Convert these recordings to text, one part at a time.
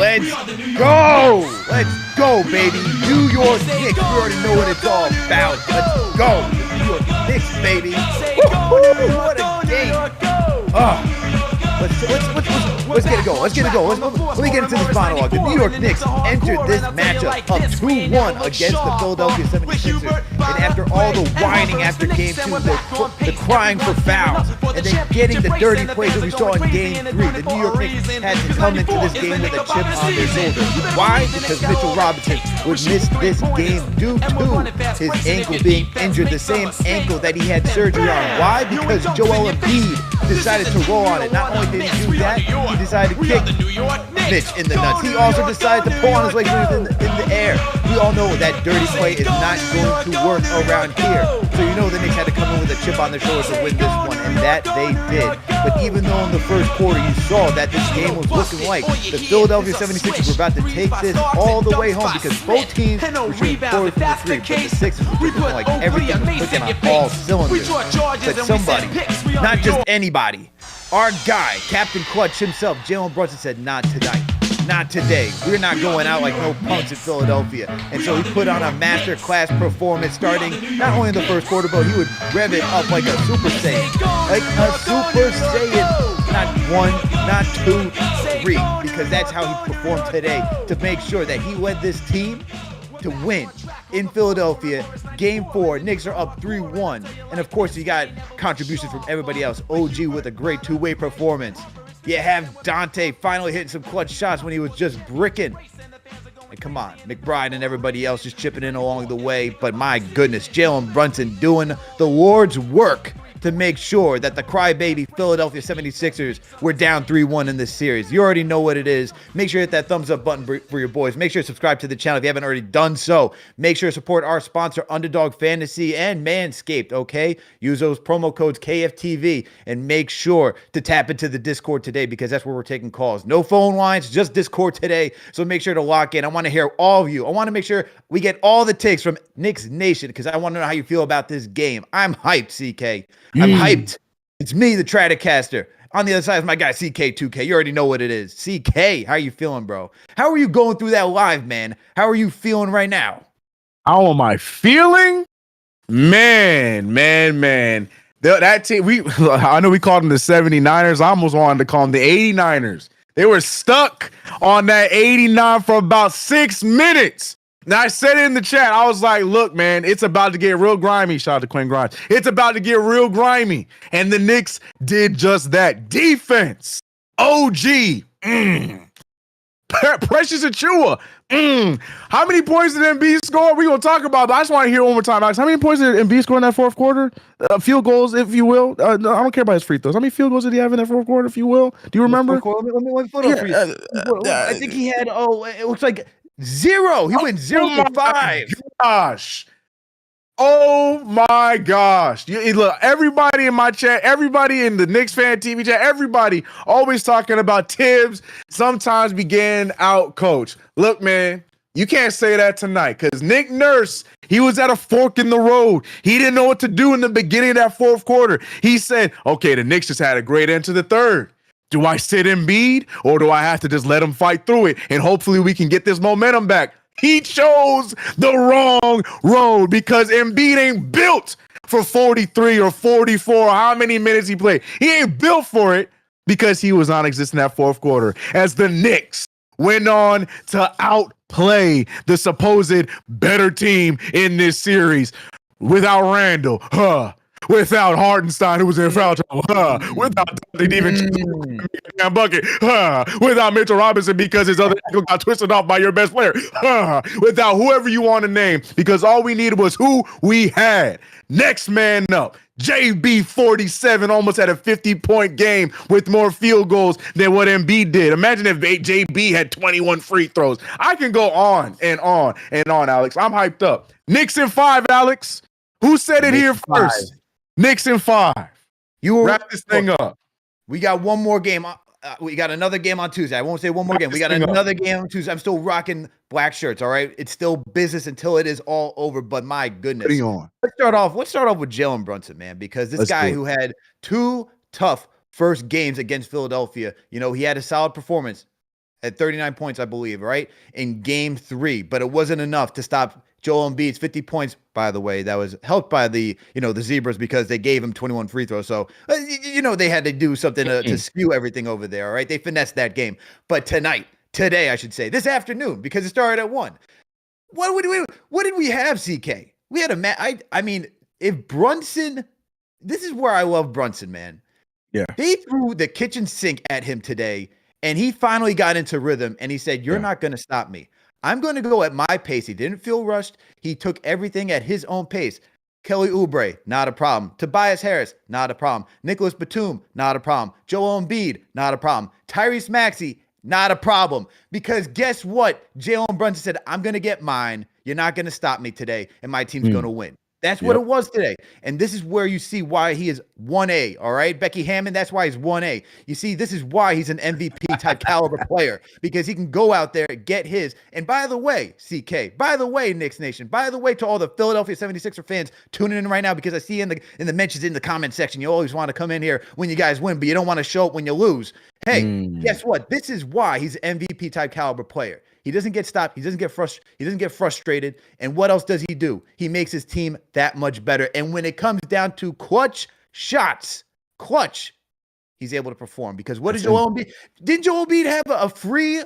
Let's go. Let's go, baby. New York Knicks. You already know what it's all about. Let's go. New York Knicks, baby. Woo-hoo, what a game. Let's get it going. Let's get it going. Let me get into this monologue. The New York Knicks entered this matchup up 2-1 against the Philadelphia 76ers. And after all the whining after game 2, the crying for fouls, and then getting the dirty plays that we saw in game 3, the New York Knicks had to come into this game with a chip on their shoulder. Why? Because Mitchell Robinson would miss this game due to his ankle being injured, the same ankle that he had surgery on. Why? Because Joel Embiid decided to roll on it. Not only did he do that, he decided to kick Mitch in the nuts. He also decided to pull on his legs in the air. We all know that dirty play is not going to work around here. So you know the Knicks had to come in with a chip on their shoulders to win this one, and that they did. But even though in the first quarter you saw that this game was looking like the Philadelphia 76ers were about to take this all the way home, because both teams were shooting 4 from the 3, but the Sixers were looking like everything was clicking on all cylinders. But somebody, not just anybody, our guy, Captain Clutch himself, Jalen Brunson, said, not tonight. Not today. We're not going out like no punks in Philadelphia. And so he put on a masterclass performance starting not only in the first quarter, but he would rev it up like a Super Saiyan. Like a Super Saiyan. Not 1, not 2, 3. Because that's how he performed today, to make sure that he led this team to win in Philadelphia. Game 4, Knicks are up 3-1. And of course, you got contributions from everybody else. OG with a great two-way performance. You have Dante finally hitting some clutch shots when he was just bricking. And come on, McBride and everybody else just chipping in along the way. But my goodness, Jalen Brunson doing the Lord's work to make sure that the crybaby Philadelphia 76ers were down 3-1 in this series. You already know what it is. Make sure to hit that thumbs up button for your boys. Make sure to subscribe to the channel if you haven't already done so. Make sure to support our sponsor, Underdog Fantasy and Manscaped, okay? Use those promo codes KFTV, and make sure to tap into the Discord today, because that's where we're taking calls. No phone lines, just Discord today. So make sure to lock in. I want to hear all of you. I want to make sure we get all the takes from Knicks Nation, because I want to know how you feel about this game. I'm hyped, CK. I'm hyped. It's me, the Tratacaster. On the other side is my guy, CK2K. You already know what it is. CK, how you feeling, bro? How are you going through that live, man? How are you feeling right now? How am I feeling? Man. That team, I know we called them the 79ers. I almost wanted to call them the 89ers. They were stuck on that 89 for about 6 minutes. Now, I said it in the chat. I was like, look, man, it's about to get real grimy. Shout out to Quinn Grimes. It's about to get real grimy. And the Knicks did just that. Defense. OG. Precious Achiuwa. How many points did Embiid score? We're going to talk about it, but I just want to hear one more time, Alex. How many points did Embiid score in that fourth quarter? Field goals, if you will. No, I don't care about his free throws. How many field goals did he have in that fourth quarter, if you will? Do you remember? Let me put up I think he had, it looks like 0. He went 0 for 5. Gosh. Oh my gosh. Look, everybody in my chat, everybody in the KnicksFanTV chat, everybody always talking about Tibbs sometimes began out coach. Look, man, you can't say that tonight, because Nick Nurse, he was at a fork in the road. He didn't know what to do in the beginning of that fourth quarter. He said, okay, the Knicks just had a great end to the third. Do I sit Embiid, or do I have to just let him fight through it and hopefully we can get this momentum back? He chose the wrong road, because Embiid ain't built for 43 or 44, how many minutes he played. He ain't built for it, because he was non-existent that fourth quarter, as the Knicks went on to outplay the supposed better team in this series. Without Randall, without Hartenstein, who was in foul trouble, without even bucket, without Mitchell Robinson, because his other ankle got twisted off by your best player, without whoever you want to name, because all we needed was who we had. Next man up, JB 47 almost had a 50-point game with more field goals than what Embiid did. Imagine if JB had 21 free throws. I can go on and on and on, Alex. I'm hyped up. Knicks in 5, Alex. Who said it here first? Knicks in 5. You wrap this thing up. We got one more game. We got another game on Tuesday. I won't say one more game. We got another game on Tuesday. I'm still rocking black shirts. All right, it's still business until it is all over. But my goodness, let's start off with Jalen Brunson, man, because this guy who had 2 tough first games against Philadelphia, you know, he had a solid performance. at 39 points, I believe, right? In game 3, but it wasn't enough to stop Joel Embiid's 50 points. By the way, that was helped by the Zebras because they gave him 21 free throws. So, they had to do something to skew everything over there, all right? They finessed that game. But today, I should say, this afternoon, because it started at 1. What did we have, CK? We had I mean, if Brunson, this is where I love Brunson, man. Yeah. They threw the kitchen sink at him today, and he finally got into rhythm, and he said, you're not going to stop me. I'm going to go at my pace. He didn't feel rushed. He took everything at his own pace. Kelly Oubre, not a problem. Tobias Harris, not a problem. Nicholas Batum, not a problem. Joel Embiid, not a problem. Tyrese Maxey, not a problem. Because guess what? Jalen Brunson said, I'm going to get mine. You're not going to stop me today, and my team's going to win. That's what it was today. And this is where you see why he is 1A, all right? Becky Hammond, that's why he's 1A. You see, this is why he's an MVP type caliber player, because he can go out there and get his. And by the way, CK, by the way, Knicks Nation, by the way, to all the Philadelphia 76er fans tuning in right now, because I see in the mentions in the comment section, you always want to come in here when you guys win, but you don't want to show up when you lose. Hey, guess what? This is why he's an MVP type caliber player. He doesn't get stopped. He doesn't get frustrated. And what else does he do? He makes his team that much better. And when it comes down to clutch shots, he's able to perform. Because what did Joel Embiid? Did Joel Embiid have a free?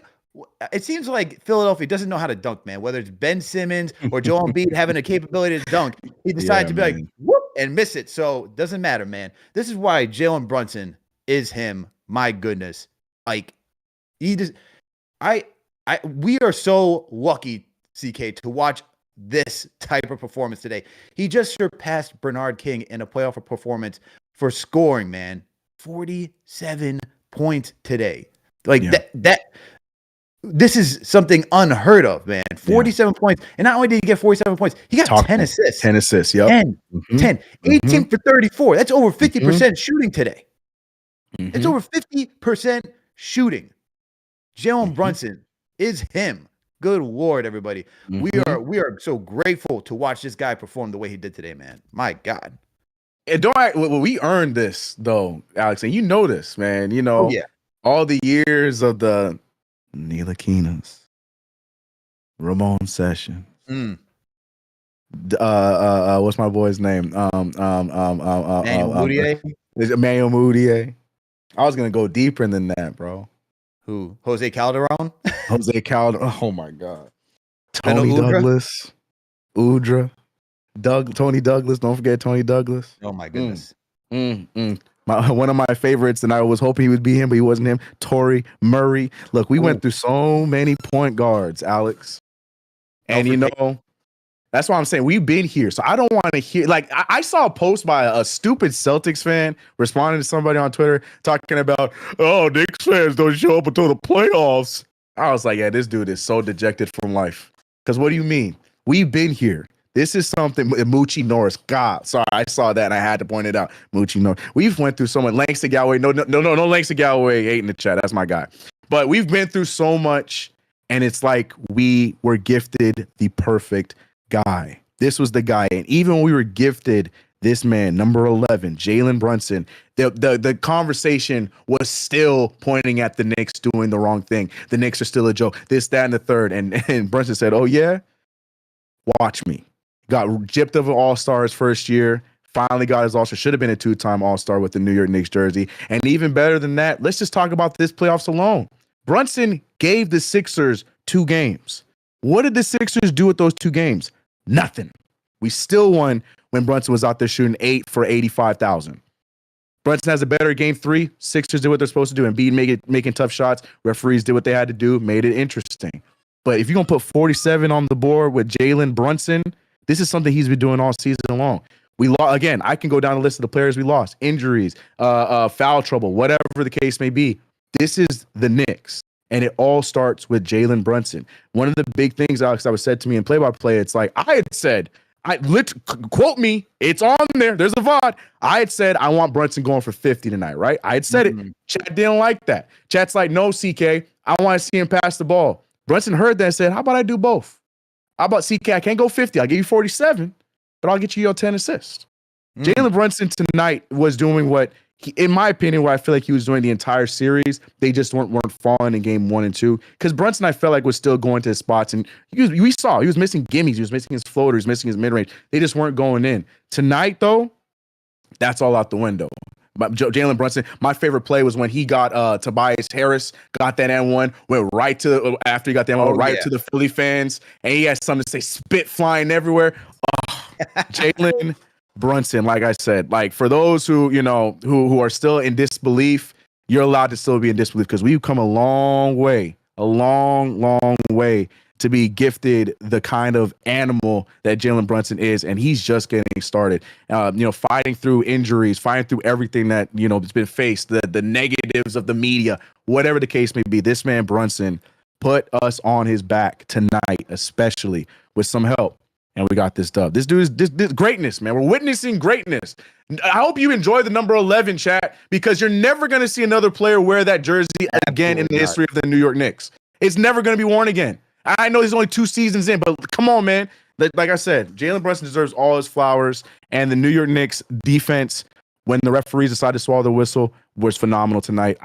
It seems like Philadelphia doesn't know how to dunk, man. Whether it's Ben Simmons or Joel Embiid having a capability to dunk, he decided to be like, whoop, and miss it. So it doesn't matter, man. This is why Jalen Brunson is him. My goodness. Like, we are so lucky, CK, to watch this type of performance today. He just surpassed Bernard King in a playoff performance for scoring, man. 47 points today. Like this is something unheard of, man. 47 points. And not only did he get 47 points, he got 10 assists. 10 assists, yep. 10. 18 for 34. That's over 50% shooting today. It's over 50% shooting. Jalen Brunson is him. Good Lord, everybody. We are so grateful to watch this guy perform the way he did today, man. My God. And we earned this, though, Alex. And you know this, man. You know, all the years of the Ntilikina, Ramon Sessions. What's my boy's name? Emmanuel Mudiay. I was gonna go deeper than that, bro. Who? Jose Calderon? Jose Calderon. Oh my God. Tony Douglas. Udra. Tony Douglas. Don't forget Tony Douglas. Oh my goodness. One of my favorites, and I was hoping he would be him, but he wasn't him. Torrey Murray. Look, we went through so many point guards, Alex. And you know, that's why I'm saying we've been here. So I don't want to hear, like, I saw a post by a stupid Celtics fan responding to somebody on Twitter talking about, oh, Knicks fans don't show up until the playoffs. I was like, yeah, this dude is so dejected from life. Because what do you mean? We've been here. This is something Moochie Norris. God, sorry, I saw that and I had to point it out. Moochie Norris. We've went through so much. Langston Galloway. No, Langston Galloway ain't in the chat. That's my guy. But we've been through so much, and it's like we were gifted the perfect guy. This was the guy. And even when we were gifted this man, number 11, Jalen Brunson, the conversation was still pointing at the Knicks doing the wrong thing. The Knicks are still a joke. This, that, and the third. And Brunson said, oh, yeah? Watch me. Got gypped of an All-Star his first year. Finally got his All-Star. Should have been a 2-time All-Star with the New York Knicks jersey. And even better than that, let's just talk about this playoffs alone. Brunson gave the Sixers 2 games. What did the Sixers do with those 2 games? Nothing. We still won when Brunson was out there shooting 8 for 85,000. Brunson has a better game 3. Sixers did what they're supposed to do. Embiid making tough shots. Referees did what they had to do, made it interesting. But if you're going to put 47 on the board with Jalen Brunson, this is something he's been doing all season long. We lost again. I can go down the list of the players we lost, injuries, foul trouble, whatever the case may be. This is the Knicks, and it all starts with Jalen Brunson. One of the big things, Alex, that was said to me in play-by-play, it's like I had said, quote me, it's on there. There's a VOD. I had said I want Brunson going for 50 tonight, right? I had said it. Chat didn't like that. Chat's like, no, CK, I want to see him pass the ball. Brunson heard that and said, how about I do both? How about CK? I can't go 50. I'll give you 47, but I'll get you your 10 assists. Jalen Brunson tonight was doing what in my opinion, what I feel like he was doing the entire series, they just weren't falling in game 1 and 2. Because Brunson, I felt like, was still going to his spots, and we saw he was missing gimmies, he was missing his floaters, missing his mid range. They just weren't going in. Tonight, though, that's all out the window. But Jalen Brunson, my favorite play was when he got Tobias Harris, got that N1, went right to after he got that N1, to the Philly fans, and he had something to say, spit flying everywhere. Oh, Jalen Brunson, like I said, like for those who who are still in disbelief, you're allowed to still be in disbelief because we've come a long way, long way to be gifted the kind of animal that Jalen Brunson is, and he's just getting started. Fighting through injuries, fighting through everything that that's been faced, the negatives of the media, whatever the case may be. This man Brunson put us on his back tonight, especially with some help, and we got this dub. This dude is this greatness, man. We're witnessing greatness. I hope you enjoy the number 11, chat, because you're never going to see another player wear that jersey again in the history of the New York Knicks. It's never going to be worn again. I know he's only 2 seasons in, but come on, man. Like I said, Jalen Brunson deserves all his flowers, and the New York Knicks defense, when the referees decided to swallow the whistle, was phenomenal tonight.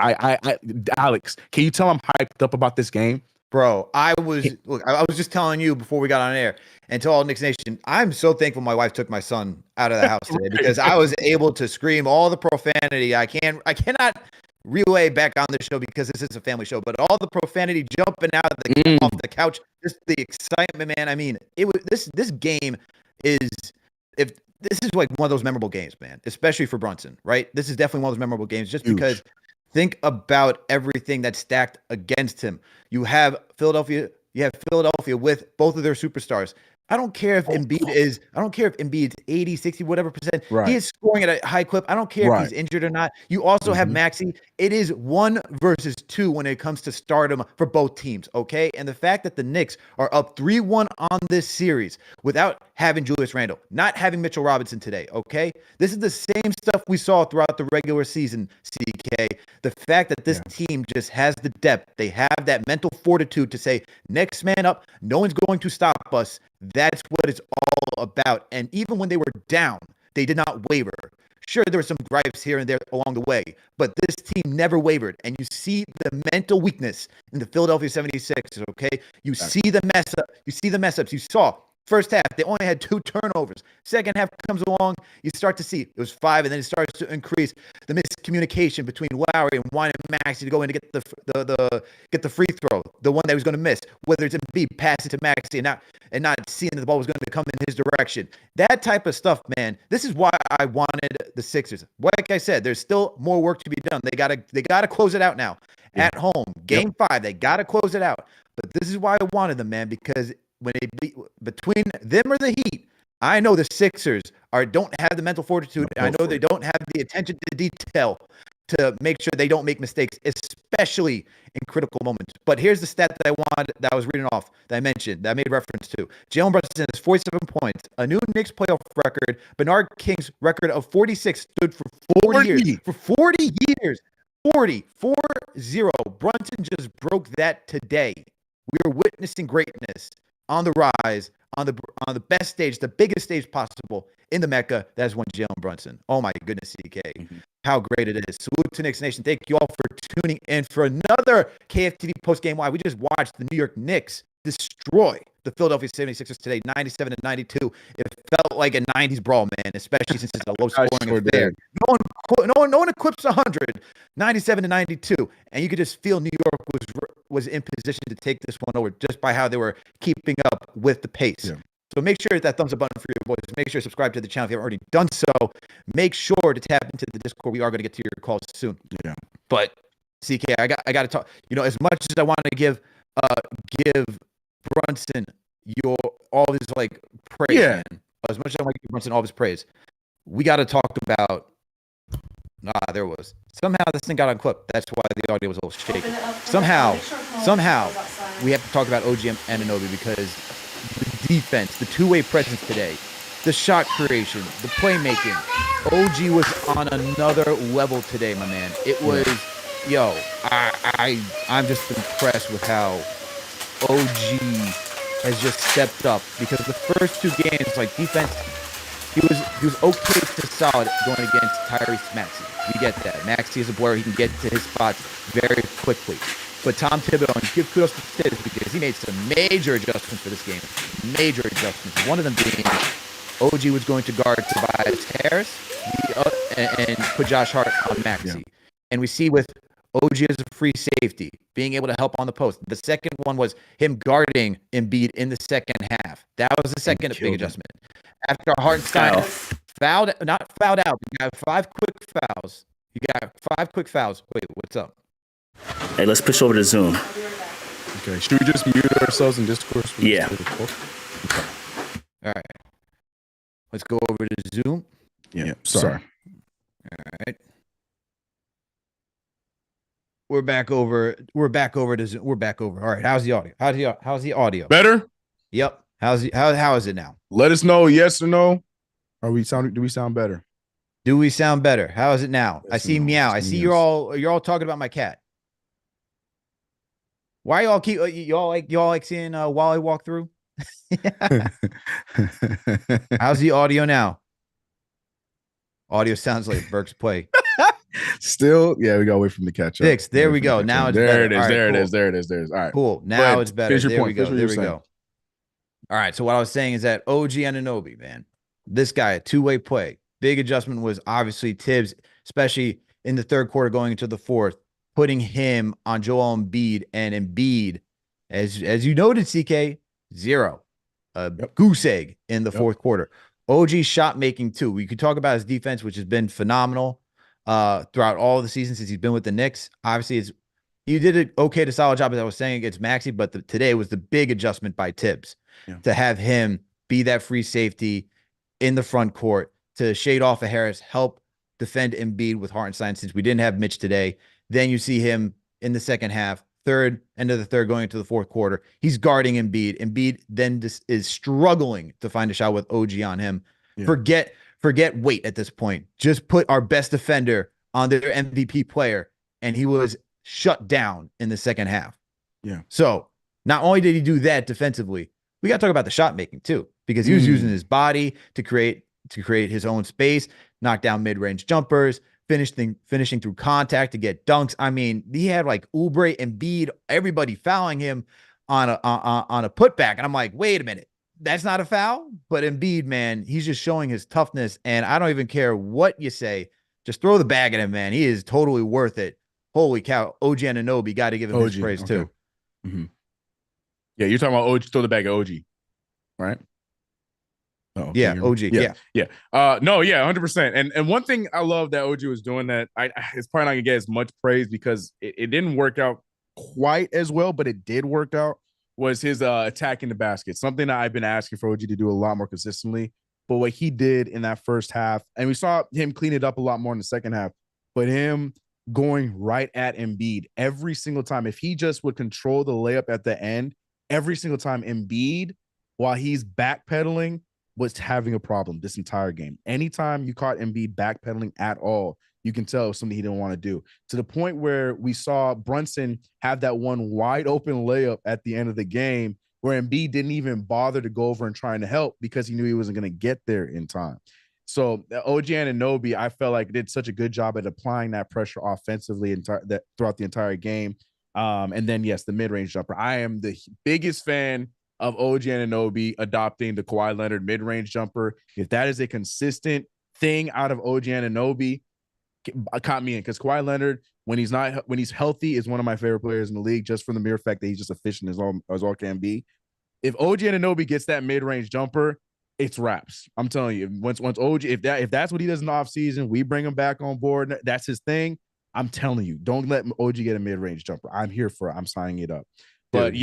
Alex, can you tell I'm hyped up about this game? Bro, I was just telling you before we got on air, and to all Knicks Nation, I'm so thankful my wife took my son out of the house today because I was able to scream all the profanity. I cannot relay back on this show because this is a family show, but all the profanity jumping out of off the couch, just the excitement, man. I mean, it was this game is like one of those memorable games, man, especially for Brunson, right? This is definitely one of those memorable games just because think about everything that's stacked against him. You have Philadelphia with both of their superstars. I don't care if Embiid's 80, 60, whatever percent. Right. He is scoring at a high clip. I don't care if he's injured or not. You also have Maxey. It is 1 versus 2 when it comes to stardom for both teams, okay? And the fact that the Knicks are up 3-1 on this series without having Julius Randle, not having Mitchell Robinson today, okay? This is the same stuff we saw throughout the regular season, CK. The fact that this team just has the depth, they have that mental fortitude to say, next man up, no one's going to stop us. That's what it's all about. And even when they were down, they did not waver. Sure, there were some gripes here and there along the way, but this team never wavered. And you see the mental weakness in the Philadelphia 76ers, okay? You see the mess up. You see the mess ups. You saw first half, they only had 2 turnovers. Second half comes along, you start to see it was 5, and then it starts to increase the miscommunication between Lowry and wanting Maxey to go in to get the free throw, the one that he was going to miss. Whether it's Embiid pass it to Maxey and not seeing that the ball was going to come in his direction. That type of stuff, man. This is why I wanted the Sixers. Like I said, there's still more work to be done. They gotta close it out now at home. Game 5, they gotta close it out. But this is why I wanted them, man, because when between them or the Heat, I know the Sixers don't have the mental fortitude. I know they don't have the attention to detail to make sure they don't make mistakes, especially in critical moments. But here's the stat that I was reading off, that I mentioned, that I made reference to. Jalen Brunson has 47 points, a new Knicks playoff record. Bernard King's record of 46 stood for 40 years. For 40 years. 40. Brunson just broke that today. We are witnessing greatness on the rise, on the best stage, the biggest stage possible in the Mecca. That is one Jalen Brunson. Oh my goodness, CK. How great it is. Salute to Knicks Nation. Thank you all for tuning in for another KFTV Postgame Live. We just watched the New York Knicks destroy the Philadelphia 76ers today, 97-92. It felt like a 90s brawl, man, especially since it's a low-scoring affair. No one eclipsed 100, 97-92. And you could just feel New York was in position to take this one over just by how they were keeping up with the pace. Yeah. So make sure that thumbs up button for your boys. Make sure to subscribe to the channel if you haven't already done so. Make sure to tap into the Discord. We are going to get to your calls soon. Yeah. But CK, I got to talk. As much as I want to give Brunson all his praise, man. As much as I want to give Brunson all his praise, we got to talk about. There was somehow this thing got unclipped. That's why the audio was a little shaky. Somehow, we have to talk about OG Anunoby because the defense, the two-way presence today, the shot creation, the playmaking. OG was on another level today, my man. It was, I'm just impressed with how OG has just stepped up because the first 2 games, defense, he was okay to solid going against Tyrese Maxey. We get that. Maxey is a player, he can get to his spots very quickly. But Tom Thibodeau, and give kudos to Tibbs because he made some major adjustments for this game. Major adjustments. One of them being OG was going to guard Tobias Harris and put Josh Hart on Maxey. Yeah. And we see with OG as a free safety, being able to help on the post. The second one was him guarding Embiid in the second half. That was the second big adjustment. After Hartenstein not fouled out, you got 5 quick fouls. Wait, what's up? Hey, let's push over to Zoom. Okay, should we just mute ourselves in Discord? Yeah. Okay. All right. Let's go over to Zoom. Yeah. Sorry. All right. We're back over to Zoom. We're back over. All right. How's the audio? How's the audio? Better? Yep. How is it now? Let us know, yes or no. Do we sound better? Do we sound better? How is it now? Yes, I see meow. I see you're all talking about my cat. Why y'all like seeing Wally walk through? How's the audio now? Audio sounds like Burke's play. Still, yeah, we gotta wait for him to catch up. There we go. Now it's there. Better. It is. There it is. All right. Cool. Now it's better. There we go. All right. So what I was saying is that OG Anunoby, man, this guy, a two-way play. Big adjustment was obviously Tibbs, especially in the third quarter going into the fourth, putting him on Joel Embiid, and Embiid, as you noted, CK, 0. Goose egg in the fourth quarter. OG shot making too. We could talk about his defense, which has been phenomenal throughout all the season since he's been with the Knicks. Obviously, you did an okay to solid job, as I was saying, against Maxey, but today was the big adjustment by Tibbs to have him be that free safety in the front court to shade off of Harris, help defend Embiid with Hartenstein since we didn't have Mitch today. Then you see him in the second half, end of the third, going into the fourth quarter. He's guarding Embiid. Embiid then is struggling to find a shot with OG on him. Yeah. Forget weight at this point. Just put our best defender on their MVP player, and he was shut down in the second half. Yeah. So not only did he do that defensively, we got to talk about the shot making too, because he was using his body to create his own space, knock down mid-range jumpers, finishing through contact to get dunks. I mean, he had like Oubre, Embiid, everybody fouling him on a putback. And I'm like, wait a minute, that's not a foul? But Embiid, man, he's just showing his toughness. And I don't even care what you say. Just throw the bag at him, man. He is totally worth it. Holy cow. OG Anunoby, got to give him his praise too. Mm-hmm. Yeah, you're talking about OG, throw the bag at OG, right? Oh, okay. Yeah, OG. Yeah. No, yeah, 100%. And one thing I love that OG was doing that it's probably not gonna get as much praise because it didn't work out quite as well, but it did work out, was his attacking the basket. Something that I've been asking for OG to do a lot more consistently. But what he did in that first half, and we saw him clean it up a lot more in the second half, but him going right at Embiid every single time. If he just would control the layup at the end, every single time, Embiid, while he's backpedaling, was having a problem this entire game. Anytime you caught Embiid backpedaling at all, you can tell it was something he didn't want to do. To the point where we saw Brunson have that one wide open layup at the end of the game where Embiid didn't even bother to go over and trying to help because he knew he wasn't going to get there in time. So OG Anunoby, I felt like did such a good job at applying that pressure offensively throughout the entire game. And then, yes, the mid-range jumper. I am the biggest fan of OG Anunoby adopting the Kawhi Leonard mid-range jumper. If that is a consistent thing out of OG Anunoby, count me in, because Kawhi Leonard, when he's healthy, is one of my favorite players in the league, just from the mere fact that he's just efficient as all can be. If OG Anunoby gets that mid-range jumper, it's wraps. I'm telling you, once OG, if that's what he does in the offseason, we bring him back on board. That's his thing. I'm telling you, don't let OG get a mid-range jumper. I'm here for it. I'm signing it up. But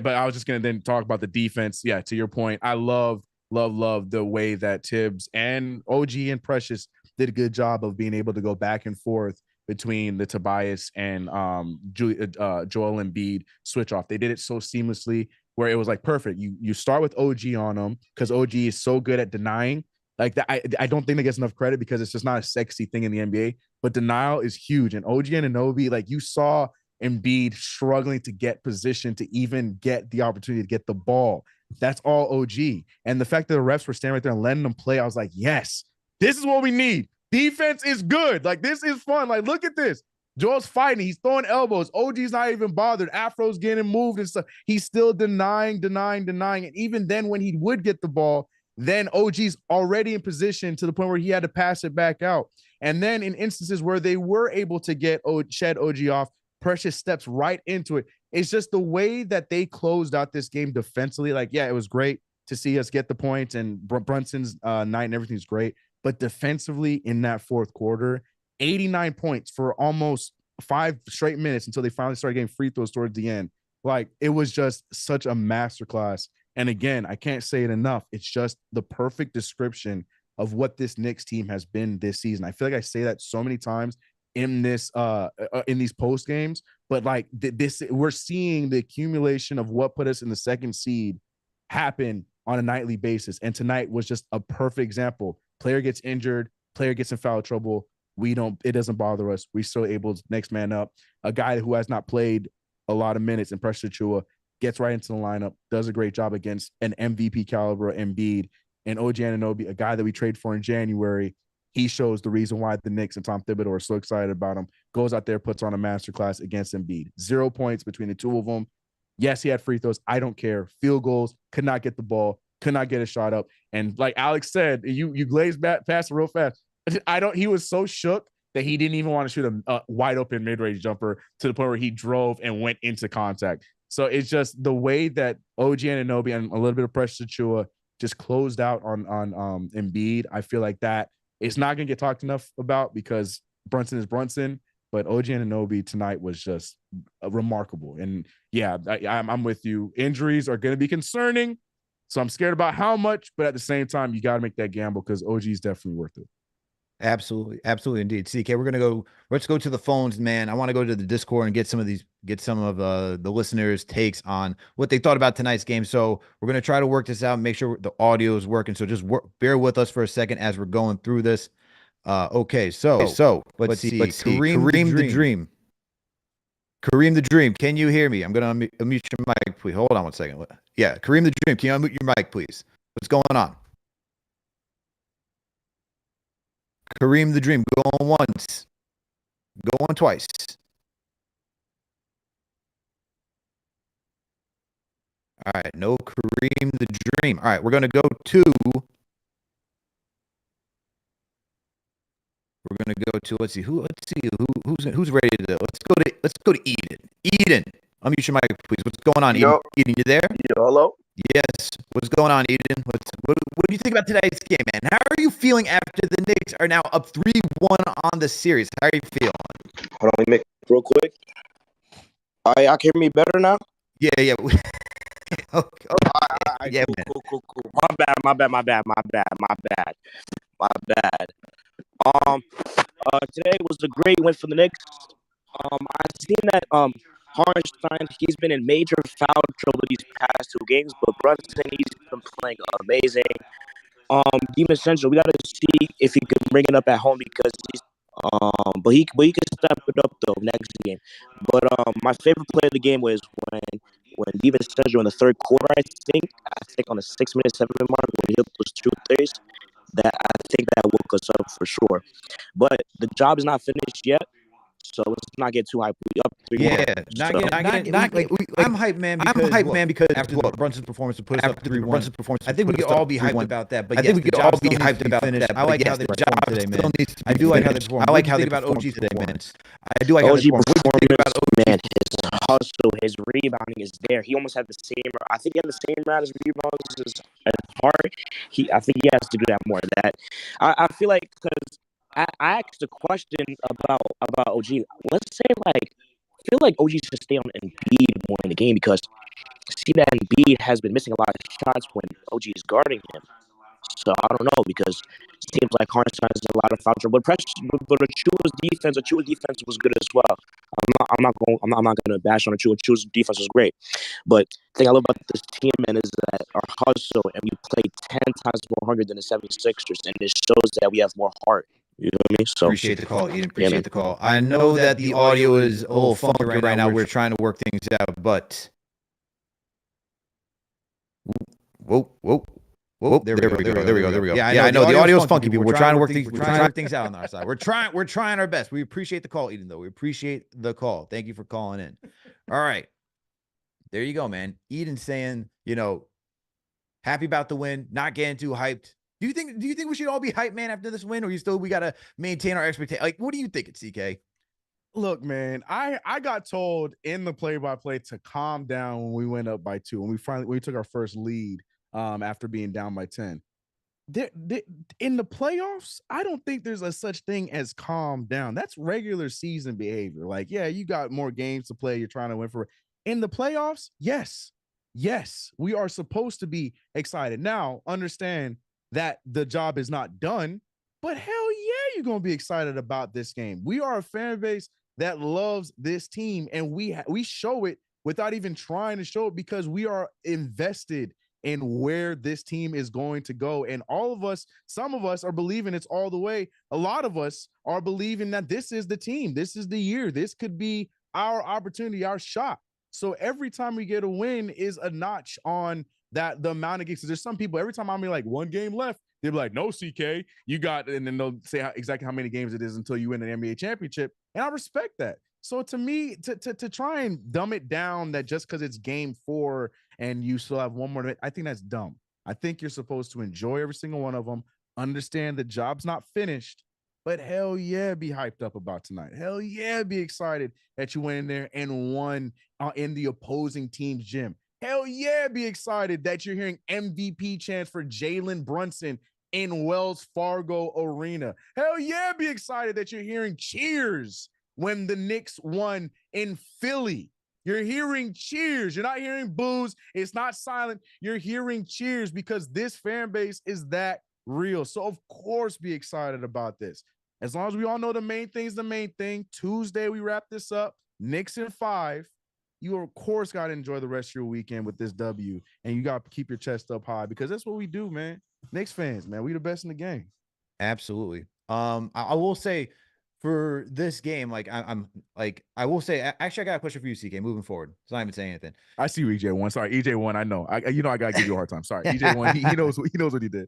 but I was just going to then talk about the defense. Yeah, to your point, I love the way that Tibbs and OG and Precious did a good job of being able to go back and forth between the Tobias and Joel Embiid switch off. They did it so seamlessly where it was like perfect. You start with OG on them because OG is so good at denying. Like that, I don't think that gets enough credit because it's just not a sexy thing in the NBA. But denial is huge. And OG Anunoby, like you saw Embiid struggling to get position to even get the opportunity to get the ball. That's all OG. And the fact that the refs were standing right there and letting them play, I was like, yes, this is what we need. Defense is good. Like, this is fun. Like, look at this. Joel's fighting. He's throwing elbows. OG's not even bothered. Afro's getting moved and stuff. He's still denying. And even then, when he would get the ball, then OG's already in position to the point where he had to pass it back out. And then in instances where they were able to shed OG off, Precious steps right into it. It's just the way that they closed out this game defensively. Like, yeah, it was great to see us get the points, and Brunson's night and everything's great. But defensively in that fourth quarter, 89 points for almost 5 straight minutes until they finally started getting free throws towards the end. Like, it was just such a masterclass. And again, I can't say it enough. It's just the perfect description of what this Knicks team has been this season. I feel like I say that so many times in this in these post games, but like this, we're seeing the accumulation of what put us in the second seed happen on a nightly basis. And tonight was just a perfect example. Player gets injured, player gets in foul trouble. It doesn't bother us. We still able to next man up. A guy who has not played a lot of minutes in Precious Achiuwa gets right into the lineup, does a great job against an MVP caliber Embiid, and OG Anunoby, a guy that we traded for in January. He shows the reason why the Knicks and Tom Thibodeau are so excited about him. Goes out there, puts on a masterclass against Embiid. 0 points between the two of them. Yes, he had free throws. I don't care. Field goals, could not get the ball, could not get a shot up. And like Alex said, you glazed past it real fast. He was so shook that he didn't even want to shoot a wide open mid-range jumper to the point where he drove and went into contact. So it's just the way that OG Anunoby and a little bit of Precious Achiuwa just closed out on Embiid. I feel like that it's not going to get talked enough about because Brunson is Brunson, but OG Anunoby tonight was just remarkable. And yeah, I'm with you. Injuries are going to be concerning, so I'm scared about how much, but at the same time, you got to make that gamble because OG is definitely worth it. Absolutely, absolutely, indeed. CK, let's go to the phones, man. I want to go to the Discord and get some of the listeners' takes on what they thought about tonight's game. So we're gonna try to work this out, make sure the audio is working. So just bear with us for a second as we're going through this. Okay, so let's see. Kareem the Dream. Kareem the Dream, can you hear me? I'm gonna unmute your mic, please. Hold on one second. Yeah, Kareem the Dream, can you unmute your mic, please? What's going on? Kareem the Dream, going once, going twice. All right, no Kareem the Dream. All right, we're gonna go to. Let's see who's ready to. Let's go to Eden. Eden, unmute your mic, please. What's going on, Eden? Eden, you there? Yo, hello. Yes. What's going on, Eden? What do you think about tonight's game, man? How are you feeling after the Knicks are now up 3-1 on the series? How are you feeling? Hold on, let me make it real quick. All right, y'all can hear me better now? Yeah. Okay. Yeah, cool. My bad. Today was a great win for the Knicks. I've seen that Hartenstein, he's been in major foul trouble these past 2 games, but Brunson, he's been playing amazing. Demon Central, we gotta see if he can bring it up at home because he's but he can step it up though next game. But my favorite play of the game was when Demon Central in the third quarter, I think on the 6-minute, 7-minute mark when he hit those 2 threes. That I think that woke us up for sure. But the job is not finished yet. So let's not get too hyped. We up 3-1. I'm hyped, man, because after Brunson's performance to put us up 3-1. I think we could all be hyped about that. But I think we could all be hyped about that. I like how they performed today, man. I do like how they performed. I like how they about OG today, man. I do like how they performed. What do you think about OG? Man, his hustle, his rebounding is there. He almost had the same. I think he had the same amount of rebounds as Hart. I think he has to do that more. I feel like because. I asked a question about OG. Let's say, I feel like OG should stay on Embiid more in the game because see that Embiid has been missing a lot of shots when OG is guarding him. So I don't know because it seems like Hartenstein has a lot of foul trouble. But Achiuwa's defense was good as well. I'm not going to bash on Achiuwa. Achiuwa's defense was great. But the thing I love about this team, man, is that our hustle and we play 10 times more hungry than the 76ers, and it shows that we have more heart You know me? So Appreciate the call, Eden. Appreciate the call. I know that the audio is a little funky right now. We're trying to work things out, but whoa. There we go. Yeah, I know the audio's funky, people. We're trying to work things out on our side. We're trying our best. We appreciate the call, Eden, though. We appreciate the call. Thank you for calling in. All right. There you go, man. Eden saying, happy about the win, not getting too hyped. Do you think we should all be hyped, man, after this win, or we gotta maintain our expectation? Like, what do you think, CK? Look, man, I got told in the play-by-play to calm down when we went up by 2, when we took our first lead after being down by 10. In the playoffs, I don't think there's a such thing as calm down. That's regular season behavior. Like, yeah, you got more games to play. You're trying to win for it. In the playoffs, yes, we are supposed to be excited. Now, understand that the job is not done, but hell yeah, you're going to be excited about this game. We are a fan base that loves this team, and we show it without even trying to show it because we are invested in where this team is going to go. And all of us, some of us are believing it's all the way. A lot of us are believing that this is the team. This is the year. This could be our opportunity, our shot. So every time we get a win is a notch on that, the amount of games. There's some people, every time I'm like 1 game left, they'll be like, no, CK, you got, and then they'll say exactly how many games it is until you win an NBA championship. And I respect that. So to me, to try and dumb it down that just because it's game 4 and you still have one more, I think that's dumb. I think you're supposed to enjoy every single one of them, understand the job's not finished, but hell yeah, be hyped up about tonight. Hell yeah, be excited that you went in there and won in the opposing team's gym. Hell yeah, be excited that you're hearing MVP chants for Jalen Brunson in Wells Fargo Arena. Hell yeah, be excited that you're hearing cheers when the Knicks won in Philly. You're hearing cheers. You're not hearing boos. It's not silent. You're hearing cheers because this fan base is that real. So, of course, be excited about this. As long as we all know the main thing is the main thing. Tuesday, we wrap this up. Knicks in 5. You, of course, got to enjoy the rest of your weekend with this W. And you got to keep your chest up high because that's what we do, man. Knicks fans, man. We the best in the game. Absolutely. I will say for this game, like I will say, actually, I got a question for you, CK, moving forward. So I'm not even saying anything. I see you, EJ1. Sorry, EJ1. I know. I got to give you a hard time. Sorry, EJ1. He knows what he did.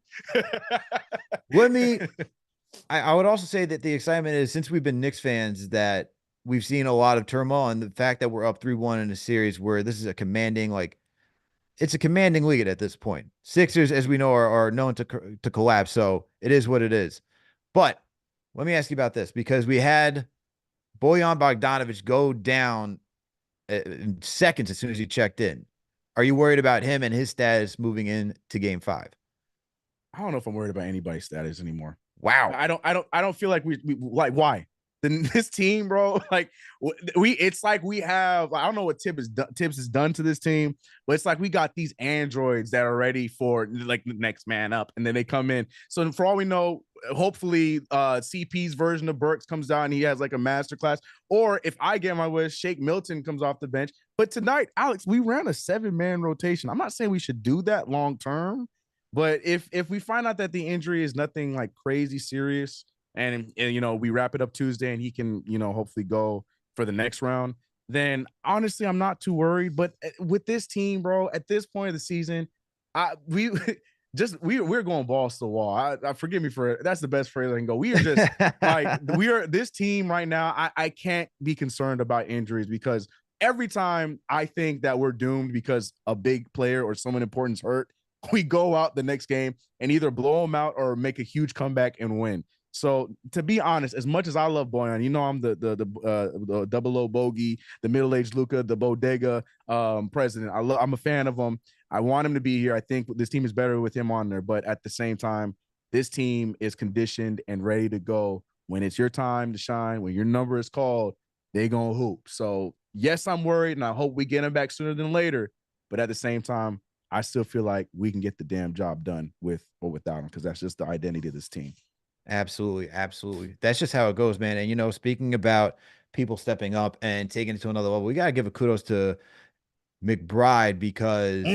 I would also say that the excitement is, since we've been Knicks fans, that we've seen a lot of turmoil, and the fact that we're up 3-1 in a series where this is a commanding, it's a commanding lead at this point. Sixers, as we know, are known to collapse. So it is what it is. But let me ask you about this, because we had Bojan Bogdanovic go down in seconds as soon as he checked in. Are you worried about him and his status moving into game 5? I don't know if I'm worried about anybody's status anymore. Wow. I don't feel like we like, why? Then this team, bro, like it's like we have, I don't know what Tibbs has done to this team, but it's like we got these androids that are ready for like the next man up, and then they come in. So for all we know, hopefully CP's version of Burks comes out and he has like a masterclass, or if I get my wish, Shake Milton comes off the bench. But tonight, Alex, we ran a 7-man rotation. I'm not saying we should do that long term, but if we find out that the injury is nothing like crazy serious, and we wrap it up Tuesday and he can, hopefully go for the next round, then honestly, I'm not too worried. But with this team, bro, at this point of the season, we're going balls to the wall. I forgive me for it. That's the best phrase I can go. We are just like, this team right now. I can't be concerned about injuries, because every time I think that we're doomed because a big player or someone important's hurt, we go out the next game and either blow them out or make a huge comeback and win. So to be honest, as much as I love Bojan, I'm the double O bogey, the middle-aged Luca, the bodega president. I'm a fan of him. I want him to be here. I think this team is better with him on there. But at the same time, this team is conditioned and ready to go. When it's your time to shine, when your number is called, they gonna hoop. So yes, I'm worried, and I hope we get him back sooner than later. But at the same time, I still feel like we can get the damn job done with or without him, because that's just the identity of this team. Absolutely. That's just how it goes, man. And speaking about people stepping up and taking it to another level, we got to give a kudos to McBride, because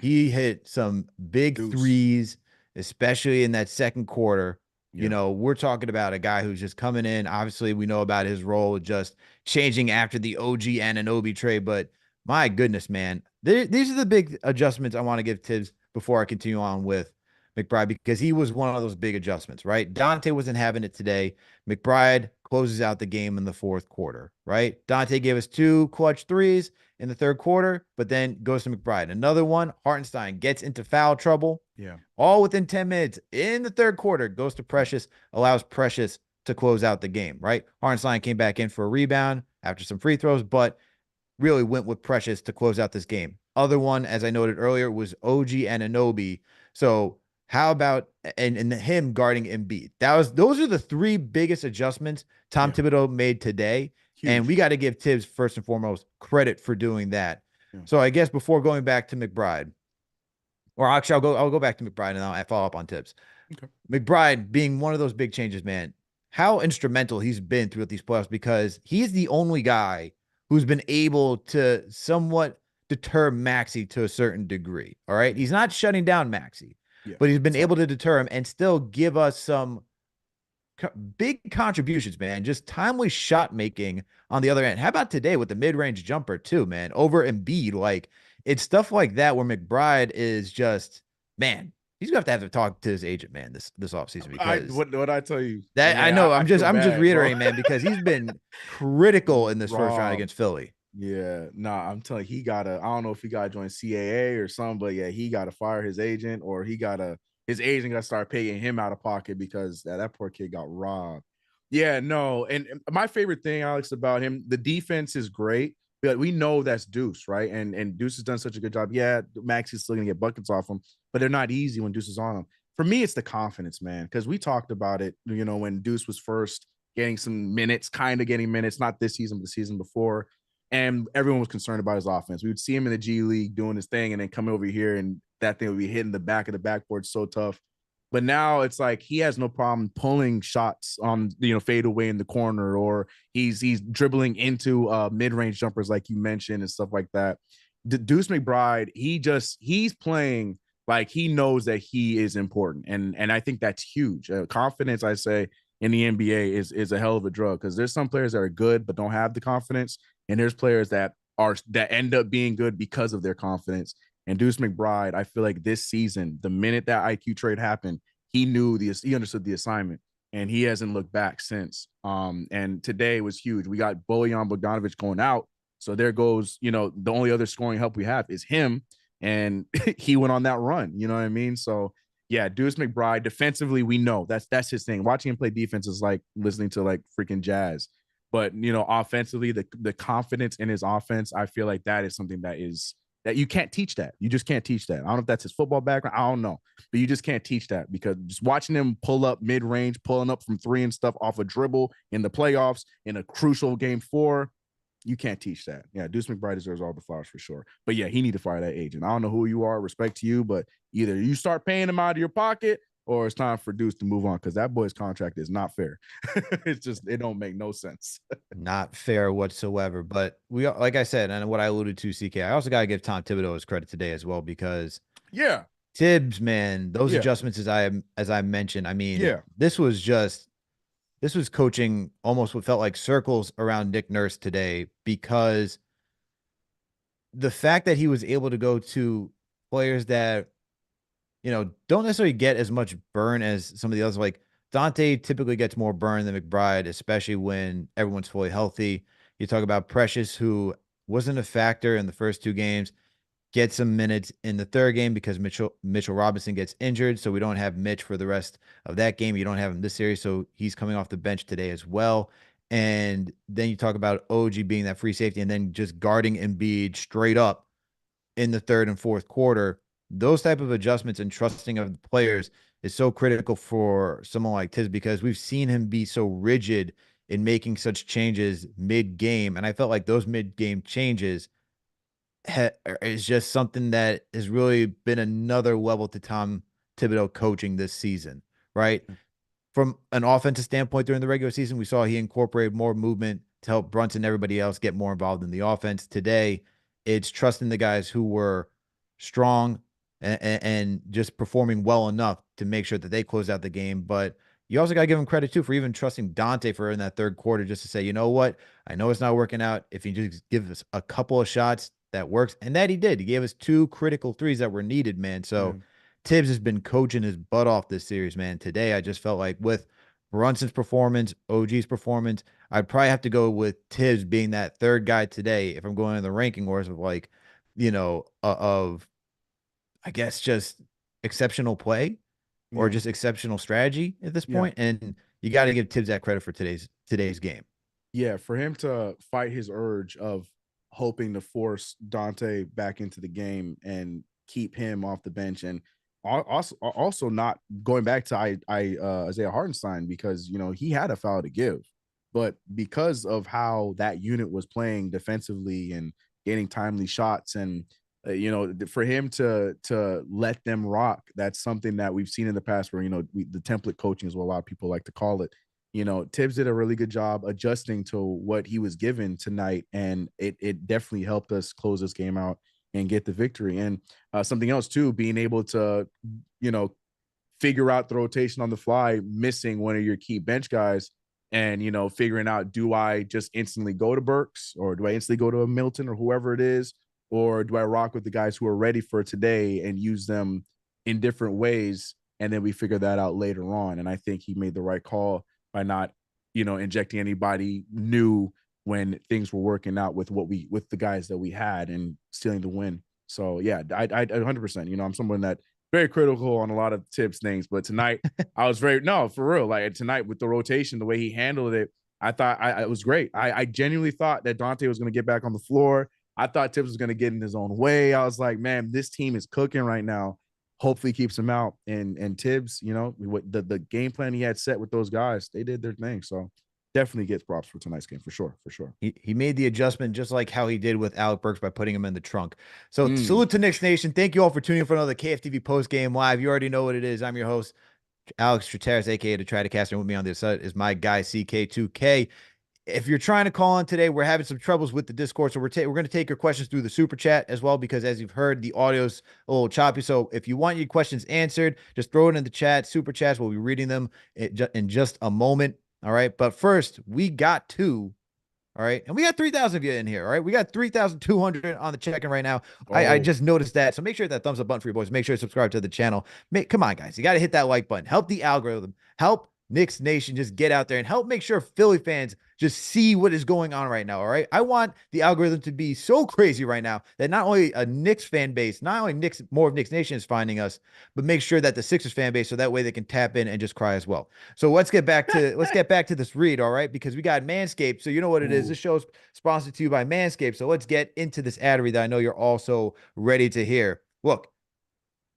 he hit some big threes, especially in that second quarter. You know, we're talking about a guy who's just coming in. Obviously, we know about his role just changing after the OG Anunoby trade, but my goodness, man, these are the big adjustments I want to give Tibbs before I continue on with McBride, because he was one of those big adjustments, right? Dante wasn't having it today. McBride closes out the game in the fourth quarter, right? Dante gave us 2 clutch threes in the third quarter, but then goes to McBride. Another one, Hartenstein gets into foul trouble. Yeah. All within 10 minutes in the third quarter, goes to Precious, allows Precious to close out the game, right? Hartenstein came back in for a rebound after some free throws, but really went with Precious to close out this game. Other one, as I noted earlier, was OG Anunoby. So how about and him guarding Embiid? Those are the 3 biggest adjustments Tom Thibodeau made today. Huge. And we got to give Tibbs first and foremost credit for doing that. Yeah. So I guess before going back to McBride, or actually I'll go back to McBride and I'll follow up on Tibbs. Okay. McBride being one of those big changes, man. How instrumental he's been throughout these playoffs, because he's the only guy who's been able to somewhat deter Maxey to a certain degree. All right. He's not shutting down Maxey, but he's been able to deter him and still give us some big contributions, man. Just timely shot making on the other end. How about today with the mid-range jumper too, man, over Embiid? Like, it's stuff like that where McBride is just, man, he's gonna have to talk to his agent, man, this offseason, because what I tell you that, man, I know I'm just bad, reiterating, man, because he's been critical in this first round against Philly. Yeah, nah, I'm telling you, I don't know if he gotta join CAA or something, but yeah, he gotta fire his agent, or his agent gotta start paying him out of pocket, because that poor kid got robbed. Yeah, no, and my favorite thing, Alex, about him, the defense is great, but we know that's Deuce, right? And Deuce has done such a good job. Yeah, Max is still gonna get buckets off him, but they're not easy when Deuce is on him. For me, it's the confidence, man, because we talked about it, when Deuce was first getting some minutes, kind of getting minutes, not this season, but the season before. And everyone was concerned about his offense. We would see him in the G League doing his thing, and then come over here, and that thing would be hitting the back of the backboard so tough. But now it's like he has no problem pulling shots on, fade away in the corner, or he's dribbling into mid-range jumpers like you mentioned and stuff like that. Deuce McBride, he's playing like he knows that he is important, and I think that's huge. Confidence, I say, in the NBA is a hell of a drug, because there's some players that are good but don't have the confidence. And there's players that end up being good because of their confidence. And Deuce McBride, I feel like this season, the minute that IQ trade happened, he understood the assignment, and he hasn't looked back since. And today was huge. We got Bojan Bogdanovic going out, so there goes, the only other scoring help we have is him, and he went on that run. You know what I mean? So yeah, Deuce McBride, defensively, we know that's his thing. Watching him play defense is like listening to like freaking jazz. But offensively, the confidence in his offense, I feel like that is something that you can't teach that. You just can't teach that. I don't know if that's his football background. I don't know, but you just can't teach that, because just watching him pull up mid range, pulling up from 3 and stuff off a dribble in the playoffs in a crucial game 4, you can't teach that. Yeah, Deuce McBride deserves all the flowers for sure. But yeah, he need to fire that agent. I don't know who you are, respect to you, but either you start paying him out of your pocket, or it's time for Deuce to move on, because that boy's contract is not fair. It don't make no sense. Not fair whatsoever. But like I said, and what I alluded to, CK, I also got to give Tom Thibodeau his credit today as well, because Tibbs, man, those adjustments, as I mentioned, I mean, this was coaching almost what felt like circles around Nick Nurse today, because the fact that he was able to go to players that don't necessarily get as much burn as some of the others. Like Dante typically gets more burn than McBride, especially when everyone's fully healthy. You talk about Precious, who wasn't a factor in the first 2 games, gets some minutes in the third game because Mitchell Robinson gets injured. So we don't have Mitch for the rest of that game. You don't have him this series. So he's coming off the bench today as well. And then you talk about OG being that free safety, and then just guarding Embiid straight up in the third and fourth quarter. Those type of adjustments and trusting of the players is so critical for someone like Tibbs, because we've seen him be so rigid in making such changes mid-game. And I felt like those mid-game changes is just something that has really been another level to Tom Thibodeau coaching this season, right? From an offensive standpoint during the regular season, we saw he incorporated more movement to help Brunson and everybody else get more involved in the offense. Today, it's trusting the guys who were strong and just performing well enough to make sure that they close out the game. But you also got to give him credit too for even trusting Dante for in that third quarter, just to say, you know what? I know it's not working out. If he just gives us a couple of shots, that works. And that he did. He gave us 2 critical threes that were needed, man. So Tibbs has been coaching his butt off this series, man. Today, I just felt like with Brunson's performance, OG's performance, I'd probably have to go with Tibbs being that third guy today if I'm going in the ranking orders of like, of I guess just exceptional play or just exceptional strategy at this point. And you got to give Tibbs that credit for today's game. Yeah, for him to fight his urge of hoping to force Dante back into the game and keep him off the bench, and also not going back to Isaiah Hartenstein, because he had a foul to give, but because of how that unit was playing defensively and getting timely shots, and for him to let them rock, that's something that we've seen in the past where the template coaching is what a lot of people like to call it. Tibbs did a really good job adjusting to what he was given tonight, and it definitely helped us close this game out and get the victory. And something else too, being able to, figure out the rotation on the fly, missing one of your key bench guys, and figuring out, do I just instantly go to Burks, or do I instantly go to a Milton, or whoever it is, or do I rock with the guys who are ready for today and use them in different ways? And then we figure that out later on. And I think he made the right call by not, injecting anybody new when things were working out with the guys that we had and stealing the win. So yeah, I 100%, I'm someone that very critical on a lot of Tibbs things, but tonight I was for real. Like tonight with the rotation, the way he handled it, I thought it was great. I genuinely thought that Dante was going to get back on the floor. I thought Tibbs was going to get in his own way. I was like, man, this team is cooking right now. Hopefully keeps him out. And Tibbs, the game plan he had set with those guys, they did their thing. So definitely gets props for tonight's game for sure. He made the adjustment just like how he did with Alec Burks by putting him in the trunk. So salute to Knicks Nation. Thank you all for tuning in for another KFTV post-game live. You already know what it is. I'm your host, Alex Trataros, aka the Tratacaster. With me on the other side is my guy, CK2K. If you're trying to call in today, we're having some troubles with the Discord, so we're going to take your questions through the super chat as well, because as you've heard, the audio's a little choppy. So if you want your questions answered, just throw it in the chat. Super chats, we'll be reading them in just a moment. All right. But first, we got 2. All right. And we got 3,000 of you in here. All right. We got 3,200 on the check-in right now. I just noticed that. So make sure that thumbs up button for your boys. Make sure to subscribe to the channel. Come on, guys. You got to hit that like button. Help the algorithm. Help Knicks Nation just get out there and help make sure Philly fans just see what is going on right now. All right. I want the algorithm to be so crazy right now that not only a Knicks fan base, not only more of Knicks Nation is finding us, but make sure that the Sixers fan base, so that way they can tap in and just cry as well. So let's get back to this read. All right. Because we got Manscaped. So you know what it is. This show's sponsored to you by Manscaped. So let's get into this ad read that I know you're also ready to hear. Look,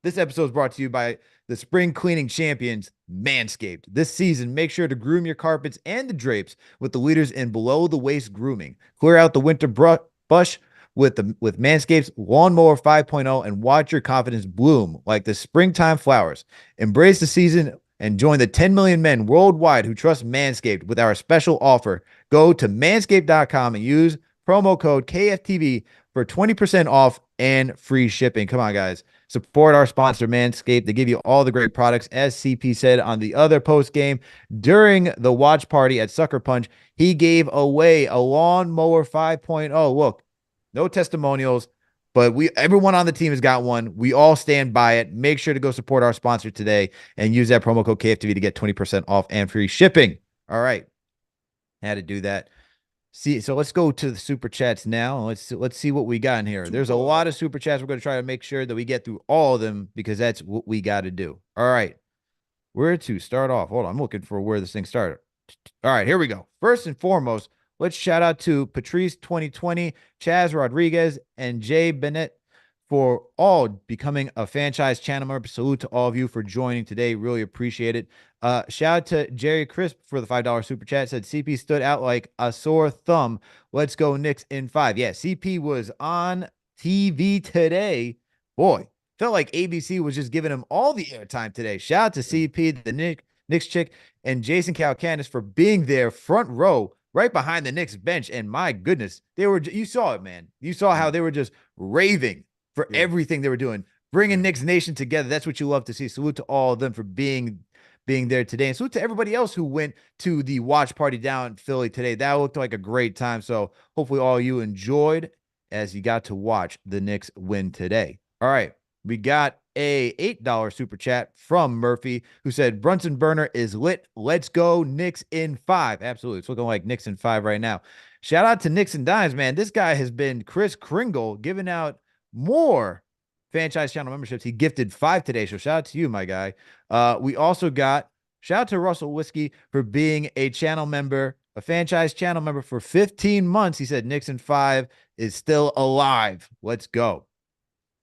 this episode is brought to you by the spring cleaning champions, Manscaped. This season, make sure to groom your carpets and the drapes with the leaders in below-the-waist grooming. Clear out the winter bush with Manscaped's Lawnmower 5.0 and watch your confidence bloom like the springtime flowers. Embrace the season and join the 10 million men worldwide who trust Manscaped with our special offer. Go to manscaped.com and use promo code KFTV for 20% off and free shipping. Come on, guys. Support our sponsor, Manscaped. They give you all the great products. As CP said on the other post game, during the watch party at Sucker Punch, he gave away a Lawnmower 5.0. Look, no testimonials, but everyone on the team has got one. We all stand by it. Make sure to go support our sponsor today and use that promo code KFTV to get 20% off and free shipping. All right. Had to do that. So let's go to the super chats now. Let's see what we got in here. There's a lot of super chats. We're going to try to make sure that we get through all of them because that's what we got to do. All right. Where to start off? Hold on. I'm looking for where this thing started. All right, here we go. First and foremost, let's shout out to Patrice 2020, Chaz Rodriguez, and Jay Bennett for all becoming a franchise channel member. Salute to all of you for joining today. Really appreciate it. Shout out to Jerry Crisp for the $5 super chat. Said CP stood out like a sore thumb. Let's go Knicks in 5. Yeah, CP was on TV today. Boy, felt like ABC was just giving him all the airtime today. Shout out to CP, the Knicks chick, and Jason Calcanis for being there front row right behind the Knicks bench. And my goodness, you saw it, man. You saw how they were just raving for everything they were doing, bringing Knicks Nation together. That's what you love to see. Salute to all of them for being being there today. And salute to everybody else who went to the watch party down in Philly today. That looked like a great time. So hopefully all you enjoyed as you got to watch the Knicks win today. All right. We got a $8 super chat from Murphy, who said, Brunson burner is lit. Let's go Knicks in 5. Absolutely. It's looking like Knicks in 5 right now. Shout out to Knicks and Dimes, man. This guy has been Chris Kringle giving out more franchise channel memberships. He gifted 5 today. So shout out to you, my guy. We also got shout out to Russell Whiskey for being a channel member, a franchise channel member for 15 months. He said Knicks in 5 is still alive. Let's go.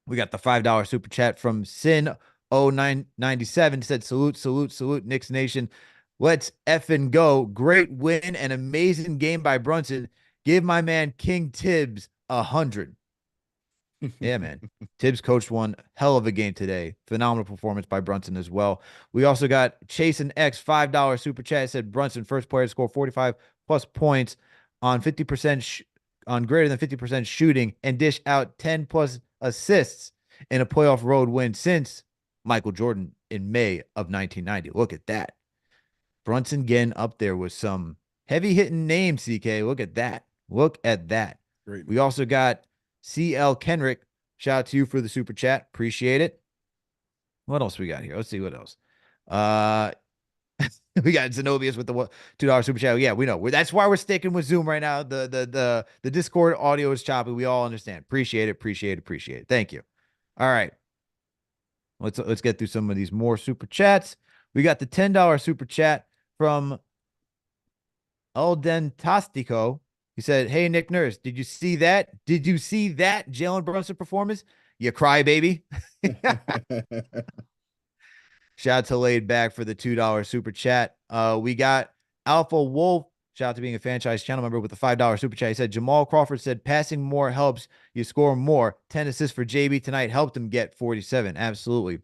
We got the $5 super chat from Sin0997. Said, salute, salute, salute, Knicks Nation. Let's effing go. Great win and amazing game by Brunson. Give my man King Tibbs 100. Yeah, man. Tibbs coached one hell of a game today. Phenomenal performance by Brunson as well. We also got Chase and X $5 super chat. Said Brunson, first player to score 45 plus points on 50% on greater than 50% shooting and dish out 10 plus assists in a playoff road win since Michael Jordan in May of 1990. Look at that. Brunson getting up there with some heavy hitting names, CK. Look at that. Look at that. Great. We also got CL Kenrick. Shout out to you for the super chat. Appreciate it. What else we got here? Let's see what else. We got Zenobius with the $2 super chat. Yeah, we know. That's why we're sticking with Zoom right now. The Discord audio is choppy. We all understand. Appreciate it. Appreciate it. Appreciate it. Thank you. All right. Let's get through some of these more super chats. We got the $10 super chat from Tastico. He said, hey, Nick Nurse, did you see that? Did you see that Jalen Brunson performance? You cry, baby. Shout out to Laid Back for the $2 super chat. We got Alpha Wolf. Shout out to being a franchise channel member with the $5 super chat. He said, Jamal Crawford said, passing more helps you score more. 10 assists for JB tonight helped him get 47. Absolutely.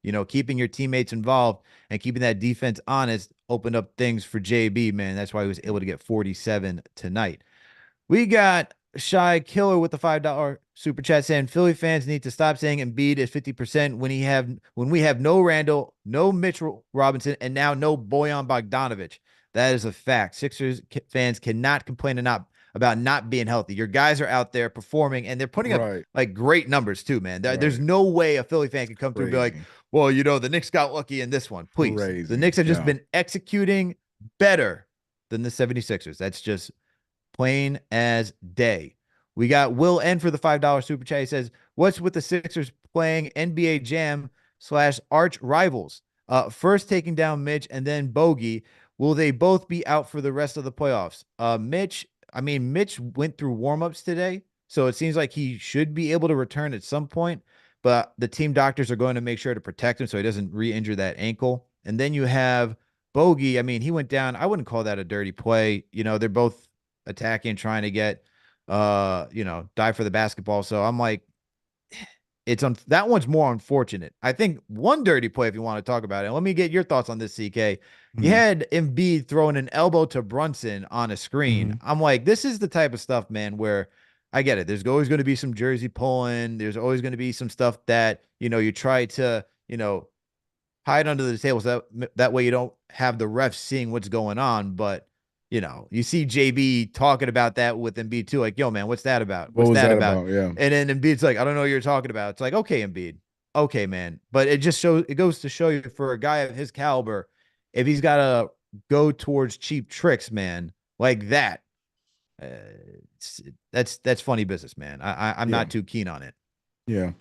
You know, keeping your teammates involved and keeping that defense honest opened up things for JB, man. That's why he was able to get 47 tonight. We got Shy Killer with the $5 super chat saying Philly fans need to stop saying Embiid is 50% when we have no Randall, no Mitchell Robinson, and now no Bojan Bogdanovic. That is a fact. Sixers fans cannot complain about not being healthy. Your guys are out there performing, and they're putting up like great numbers too, man. There's no way a Philly fan can come through and be like, well, you know, the Knicks got lucky in this one. Please. The Knicks have just been executing better than the 76ers. That's just plain as day. We got Will N for the $5 super chat. He says, what's with the Sixers playing NBA Jam / arch rivals? First taking down Mitch and then Bogey. Will they both be out for the rest of the playoffs? Mitch went through warmups today, so it seems like he should be able to return at some point, but the team doctors are going to make sure to protect him so he doesn't re-injure that ankle. And then you have Bogey. I mean, he went down. I wouldn't call that a dirty play. You know, they're both attacking, trying to get, die for the basketball. So I'm like, that one's more unfortunate. I think one dirty play, if you want to talk about it. And let me get your thoughts on this, CK. You had Embiid throwing an elbow to Brunson on a screen. I'm like, this is the type of stuff, man, where I get it. There's always going to be some jersey pulling. There's always going to be some stuff that, you try to, hide under the table so that way you don't have the refs seeing what's going on. But, you see JB talking about that with Embiid too. Like, yo, man, what's that about? What's that about? Yeah. And then Embiid's like, I don't know what you're talking about. It's like, okay, Embiid. Okay, man. But it goes to show you for a guy of his caliber, if he's got to go towards cheap tricks, man, like that, that's funny business, man. I'm not too keen on it. Yeah.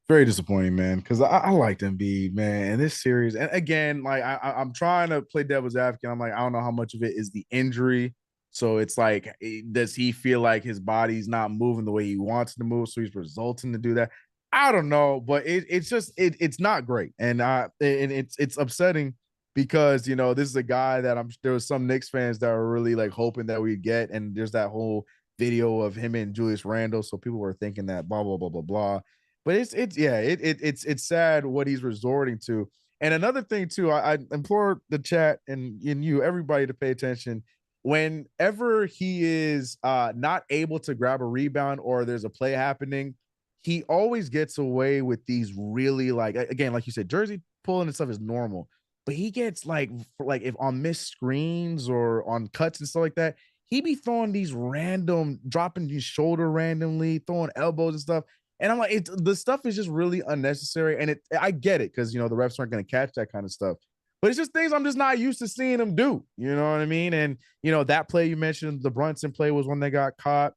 Very disappointing, man, because I liked Embiid, man, in this series. And again, like I'm trying to play devil's advocate. I'm like, I don't know how much of it is the injury. So it's like, does he feel like his body's not moving the way he wants to move? So he's resulting to do that. I don't know, but it's not great, and it's upsetting because this is a guy that there was some Knicks fans that were really like hoping that we'd get, and there's that whole video of him and Julius Randle, so people were thinking that blah blah blah blah blah. But it's sad what he's resorting to. And another thing too, I implore the chat and everybody to pay attention. Whenever he is not able to grab a rebound or there's a play happening, he always gets away with these really, like, again, like you said, jersey pulling and stuff is normal. but he gets like if on missed screens or on cuts and stuff like that, he be throwing these random, dropping his shoulder randomly, throwing elbows and stuff. And I'm like, the stuff is just really unnecessary. And I get it because, the refs aren't going to catch that kind of stuff. But it's just things I'm just not used to seeing him do. You know what I mean? And, that play you mentioned, the Brunson play was one that got caught.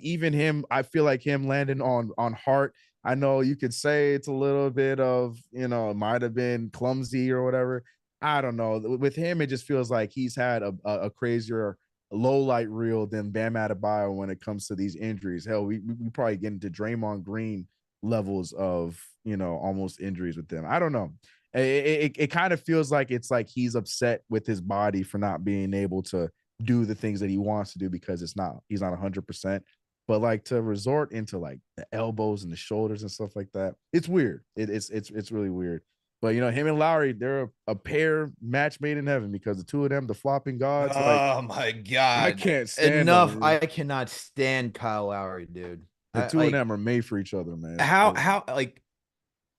Even him, I feel like him landing on Hart. I know you could say it's a little bit of, it might have been clumsy or whatever. I don't know. With him, it just feels like he's had a crazier low light reel than Bam Adebayo when it comes to these injuries. Hell, we probably get into Draymond Green levels of, almost injuries with them. I don't know. It kind of feels like it's like he's upset with his body for not being able to do the things that he wants to do because he's not 100%. But like to resort into like the elbows and the shoulders and stuff like that, it's weird. It's really weird. But him and Lowry, they're a pair match made in heaven because the two of them, the flopping gods. Oh my God. I can't stand enough. them, I cannot stand Kyle Lowry, dude. The two of them are made for each other, man. How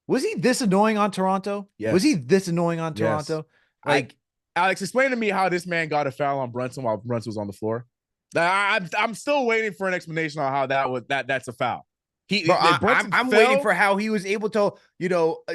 was he this annoying on Toronto? Yes. Was he this annoying on Toronto? Yes. Alex, explain to me how this man got a foul on Brunson while Brunson was on the floor. I'm still waiting for an explanation on how that's a foul. I'm waiting for how he was able to,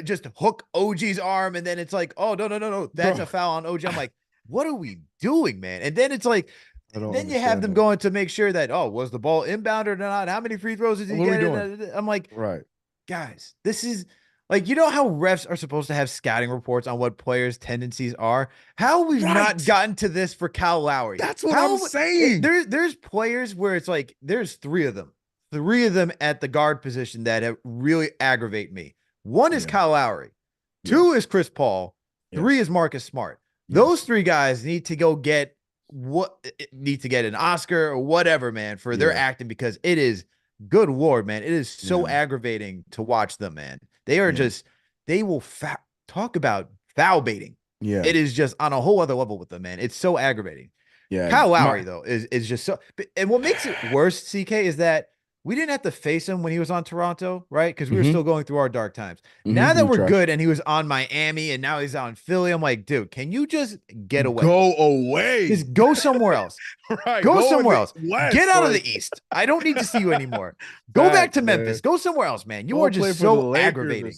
just hook OG's arm, and then it's like, oh no, that's a foul on OG. I'm like, what are we doing, man? And then it's like, then you have them going to make sure that, was the ball inbound or not? How many free throws did he get? I'm like, right, guys, this is like, how refs are supposed to have scouting reports on what players' tendencies are. How we've not gotten to this for Kyle Lowry? That's what I'm saying. There's players where it's like there's three of them at the guard position that have really aggravate me. One is Kyle Lowry. Two is Chris Paul. Three is Marcus Smart. Those three guys need to go get an Oscar or whatever, man, for their acting, because it is, good Lord, man, it is so aggravating to watch them, man. They are they will talk about foul baiting. Yeah. It is just on a whole other level with them, man. It's so aggravating. Yeah. Kyle Lowry, though, is just so, and what makes it worse, CK, is that we didn't have to face him when he was on Toronto, right? Because we were still going through our dark times. Now that we're good and he was on Miami and now he's on Philly, I'm like, dude, can you just get away? Go away. Just go somewhere else. Right. Go somewhere else. West, get out of the East. I don't need to see you anymore. Go back to Memphis. Man. Go somewhere else, man. You are just so aggravating.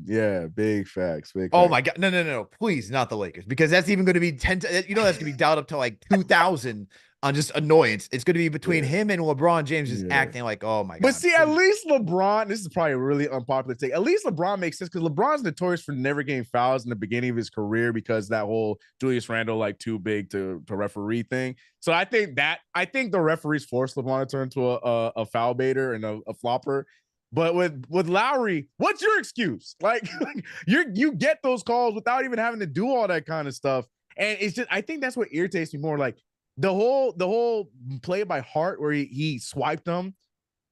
Yeah, big facts. Oh my God. No. Please, not the Lakers. Because that's even going to be 10. That's going to be dialed up to like 2,000. On just annoyance. It's going to be between him and LeBron James just acting like, oh my God. But see, at least LeBron, this is probably a really unpopular take. At least LeBron makes sense because LeBron's notorious for never getting fouls in the beginning of his career because that whole Julius Randle, like too big to referee thing. So I think the referees forced LeBron to turn into a foul baiter and a flopper. But with Lowry, what's your excuse? Like you get those calls without even having to do all that kind of stuff. And it's just, I think that's what irritates me more. Like, the whole play by Hart where he swiped him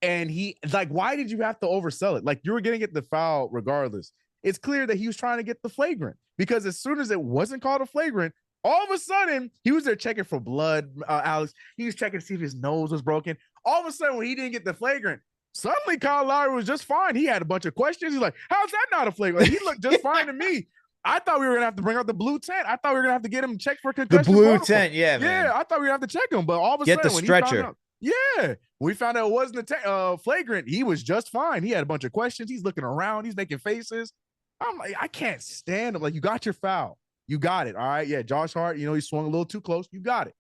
and he like, why did you have to oversell it? Like you were going to get the foul regardless. It's clear that he was trying to get the flagrant because as soon as it wasn't called a flagrant, all of a sudden he was there checking for blood. Alex, he was checking to see if his nose was broken. All of a sudden when he didn't get the flagrant, suddenly Kyle Lowry was just fine. He had a bunch of questions. He's like, how's that not a flagrant? He looked just fine to me. I thought we were going to have to bring out the blue tent. I thought we were going to have to get him checked for concussion. The blue tent, man. Yeah, I thought we were going to have to check him. But all of a sudden, when stretcher. He found out, we found out it wasn't a flagrant. He was just fine. He had a bunch of questions. He's looking around. He's making faces. I'm like, I can't stand him. Like, you got your foul. You got it. All right. Yeah, Josh Hart, he swung a little too close. You got it.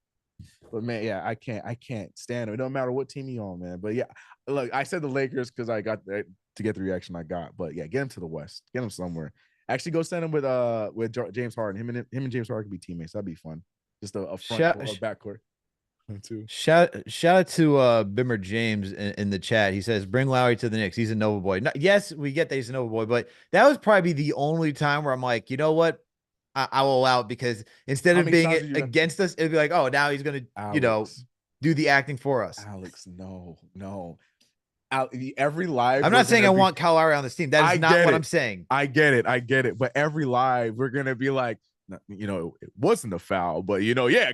But, man, yeah, I can't stand him. It don't matter what team he's on, man. But, yeah, look, I said the Lakers because I got to get the reaction I got. But, yeah, get him to the West. Get him somewhere. Actually, go send him with James Harden. Him and James Harden could be teammates. That'd be fun. Just a front backcourt. Too. Shout out to Bimmer James in the chat. He says, "Bring Lowry to the Knicks. He's a Nova boy." Yes, we get that he's a Nova boy, but that was probably the only time where I'm like, you know what? I will allow it because instead of being against us, it'd be like, oh, now he's gonna, do the acting for us. Alex, no. Every live, I'm not saying I want Kyle Lowry on this team. That is not what I'm saying. I get it. But every live, we're gonna be like, it wasn't a foul, but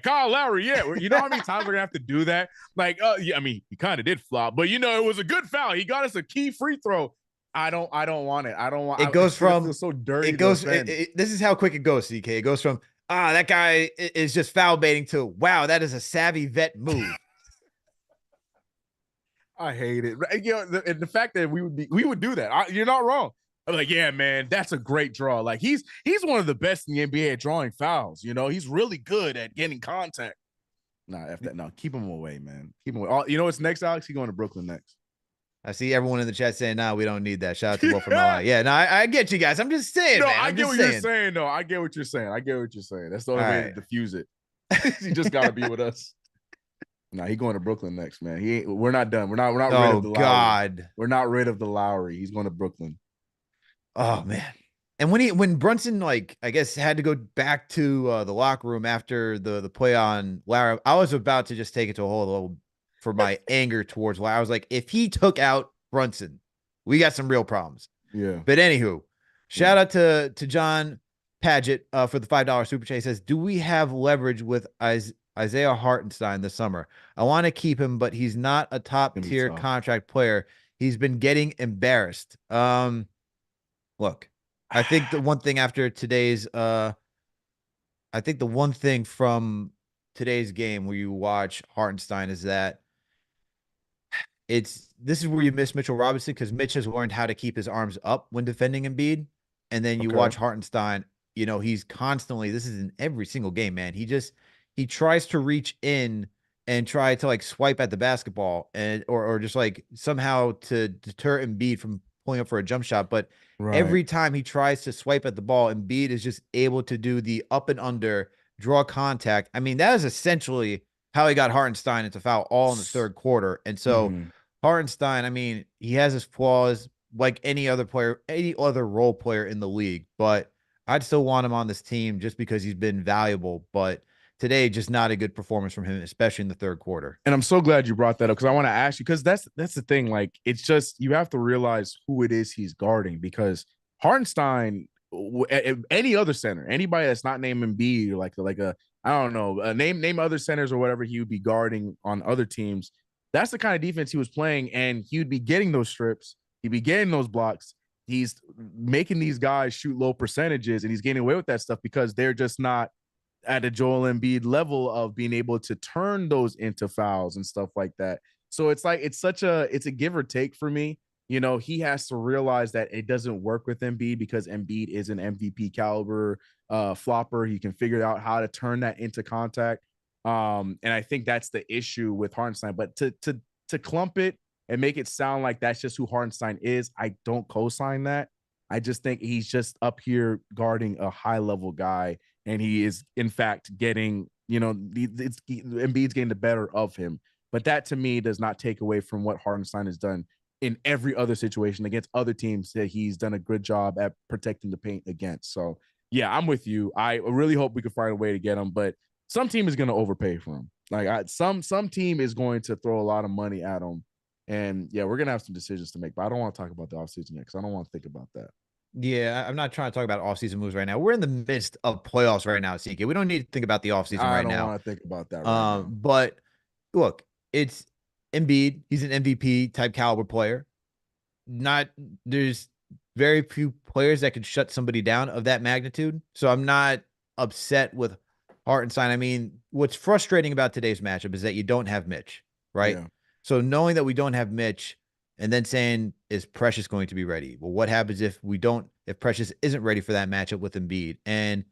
Kyle Lowry, how many times we're gonna have to do that? Like, he kind of did flop, but it was a good foul. He got us a key free throw. I don't want it. I don't want. It goes It's gonna from feel so dirty. it goes. To offend. This is how quick it goes, CK. It goes from that guy is just foul baiting to wow, that is a savvy vet move. I hate it. You know, the fact that we would do that. You're not wrong. I'm like, yeah, man, that's a great draw. Like he's one of the best in the NBA at drawing fouls. You know, he's really good at getting contact. Nah, F that. No, keep him away, man. Keep him away. You know what's next, Alex? He's going to Brooklyn next. I see everyone in the chat saying, "Nah, we don't need that." Shout out to Will from LA. Yeah, no, I get you guys. I'm just saying, no, man. I get what you're saying. No, I get what you're saying. I get what you're saying. That's the only way to diffuse it. You just got to be with us. Nah, he going to Brooklyn next, man. We're not done. We're not rid of the Lowry. God. We're not rid of the Lowry. He's going to Brooklyn. Oh man. And when Brunson, like, I guess had to go back to the locker room after the play on Lowry, I was about to just take it to a whole level for my anger towards Lowry. I was like, if he took out Brunson, we got some real problems. Yeah. But anywho, shout out to John Paget for the $5 super chat. He says, do we have leverage with Isaiah Hartenstein this summer? I want to keep him, but he's not a top tier contract player. He's been getting embarrassed. Look, I think the one thing after today's I think the one thing from today's game where you watch Hartenstein is that this is where you miss Mitchell Robinson, because Mitch has learned how to keep his arms up when defending Embiid. And then you watch Hartenstein, you know, he's constantly, this is in every single game, man. He tries to reach in and try to like swipe at the basketball or just like somehow to deter Embiid from pulling up for a jump shot. But every time he tries to swipe at the ball, Embiid is just able to do the up and under, draw contact. I mean, that is essentially how he got Hartenstein into foul all in the third quarter. And so Hartenstein, I mean, he has his flaws like any other player, any other role player in the league, but I'd still want him on this team just because he's been valuable. But today, just not a good performance from him, especially in the third quarter. And I'm so glad you brought that up, because I want to ask you, because that's the thing. Like, it's just, you have to realize who it is he's guarding, because Hartenstein, any other center, anybody that's not named Embiid, like a I don't know, name other centers or whatever he would be guarding on other teams. That's the kind of defense he was playing, and he would be getting those strips. He'd be getting those blocks. He's making these guys shoot low percentages, and he's getting away with that stuff because they're just not at a Joel Embiid level of being able to turn those into fouls and stuff like that. So it's like, it's a give or take for me. You know, he has to realize that it doesn't work with Embiid, because Embiid is an MVP caliber flopper. He can figure out how to turn that into contact. And I think that's the issue with Hartenstein. But to clump it and make it sound like that's just who Hartenstein is, I don't co-sign that. I just think he's just up here guarding a high-level guy, and he is, in fact, getting, you know, Embiid's getting the better of him. But that, to me, does not take away from what Hartenstein has done in every other situation against other teams that he's done a good job at protecting the paint against. So, yeah, I'm with you. I really hope we can find a way to get him, but some team is going to overpay for him. Like, some team is going to throw a lot of money at him. And, yeah, we're going to have some decisions to make, but I don't want to talk about the offseason yet, because I don't want to think about that. Yeah, I'm not trying to talk about offseason moves right now. We're in the midst of playoffs right now, CK. We don't need to think about the offseason right now. I don't want to think about that right now. But, look, it's Embiid. He's an MVP type caliber player. There's very few players that could shut somebody down of that magnitude. So I'm not upset with Hartenstein. I mean, what's frustrating about today's matchup is that you don't have Mitch, right? Yeah. So knowing that we don't have Mitch and then saying, is Precious going to be ready? Well, what happens if Precious isn't ready for that matchup with Embiid? And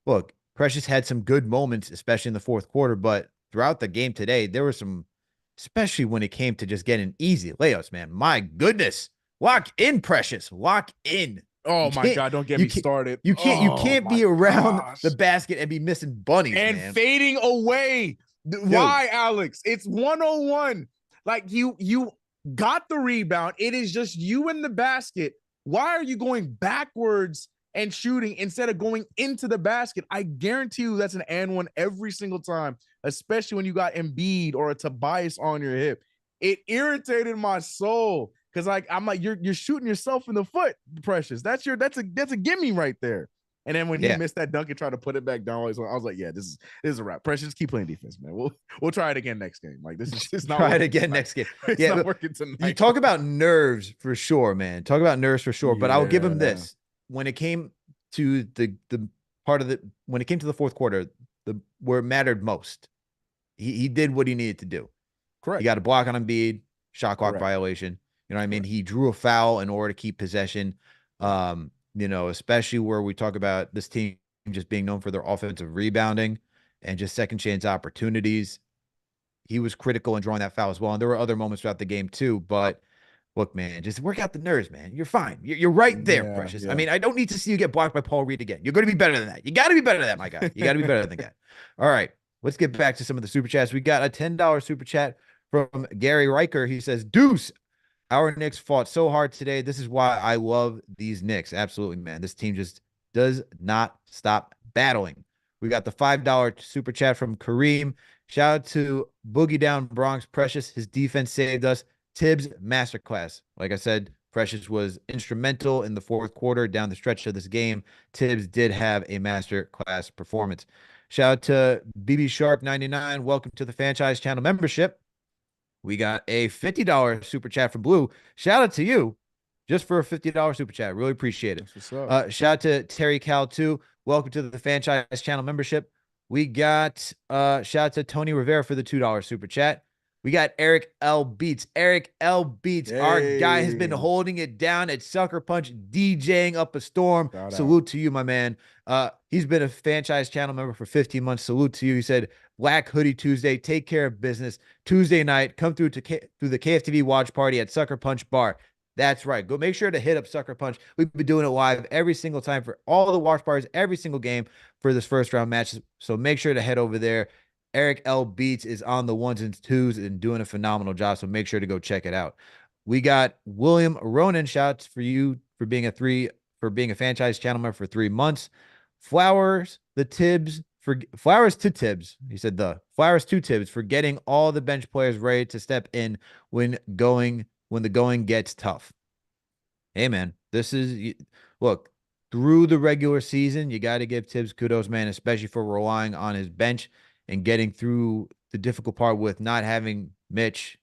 look, Precious had some good moments, especially in the fourth quarter, but throughout the game today, there were some, especially when it came to just getting easy layups, man. My goodness. Lock in, Precious. Lock in. Oh my God, don't get me started. You can't be around the basket and be missing bunnies, and man. Fading away. Why, Alex? It's 101. Like, you got the rebound. It is just you in the basket. Why are you going backwards and shooting instead of going into the basket? I guarantee you that's an and one every single time, especially when you got Embiid or a Tobias on your hip. It irritated my soul, because I'm like, you're shooting yourself in the foot, Precious. That's a gimme right there. And then when he Yeah. missed that dunk and tried to put it back down, I was like, yeah, this is a wrap. Precious, keep playing defense, man. We'll try it again next game. Like this is it's not Try it working again tonight. next game. It's Yeah, not working tonight. you talk about nerves for sure, man. Talk about nerves for sure. But I will give him Yeah. this: when it came to the part of the when it came to the fourth quarter, where it mattered most, he did what he needed to do. Correct. He got a block on Embiid, shot clock Correct. violation. You know what I mean? Correct. He drew a foul in order to keep possession. You know, especially where we talk about this team just being known for their offensive rebounding and just second chance opportunities. He was critical in drawing that foul as well. And there were other moments throughout the game too. But look, man, just work out the nerves, man. You're fine. You're right there, Yeah, Precious. yeah. I mean, I don't need to see you get blocked by Paul Reed again. You're going to be better than that. You got to be better than that, my guy. You got to be better than that. All right. Let's get back to some of the super chats. We got a $10 super chat from Gary Riker. He says, Deuce, our Knicks fought so hard today. This is why I love these Knicks. Absolutely, man. This team just does not stop battling. We got the $5 super chat from Kareem. Shout out to Boogie Down Bronx Precious. His defense saved us. Tibbs masterclass. Like I said, Precious was instrumental in the fourth quarter down the stretch of this game. Tibbs did have a masterclass performance. Shout out to BB Sharp 99. Welcome to the franchise channel membership. We got a $50 super chat from Blue. Shout out to you just for a $50 super chat. Really appreciate it. What's up? Shout out to Terry Cal 2. Welcome to the franchise channel membership. We got shout out to Tony Rivera for the $2 super chat. We got Eric L. Beats. Eric L. Beats, our guy, has been holding it down at Sucker Punch, DJing up a storm. Salute to you, my man. He's been a franchise channel member for 15 months. Salute to you. He said, Black Hoodie Tuesday, take care of business. Tuesday night, come through the KFTV watch party at Sucker Punch Bar. That's right. Go make sure to hit up Sucker Punch. We've been doing it live every single time for all the watch parties, every single game for this first round match. So make sure to head over there. Eric L. Beats is on the ones and twos and doing a phenomenal job. So make sure to go check it out. We got William Ronan. Shouts for you for being a franchise channel member for 3 months. Flowers to Tibbs. He said flowers to Tibbs for getting all the bench players ready to step in when the going gets tough. Hey, man, look, through the regular season, you got to give Tibbs kudos, man, especially for relying on his bench and getting through the difficult part with not having Mitch,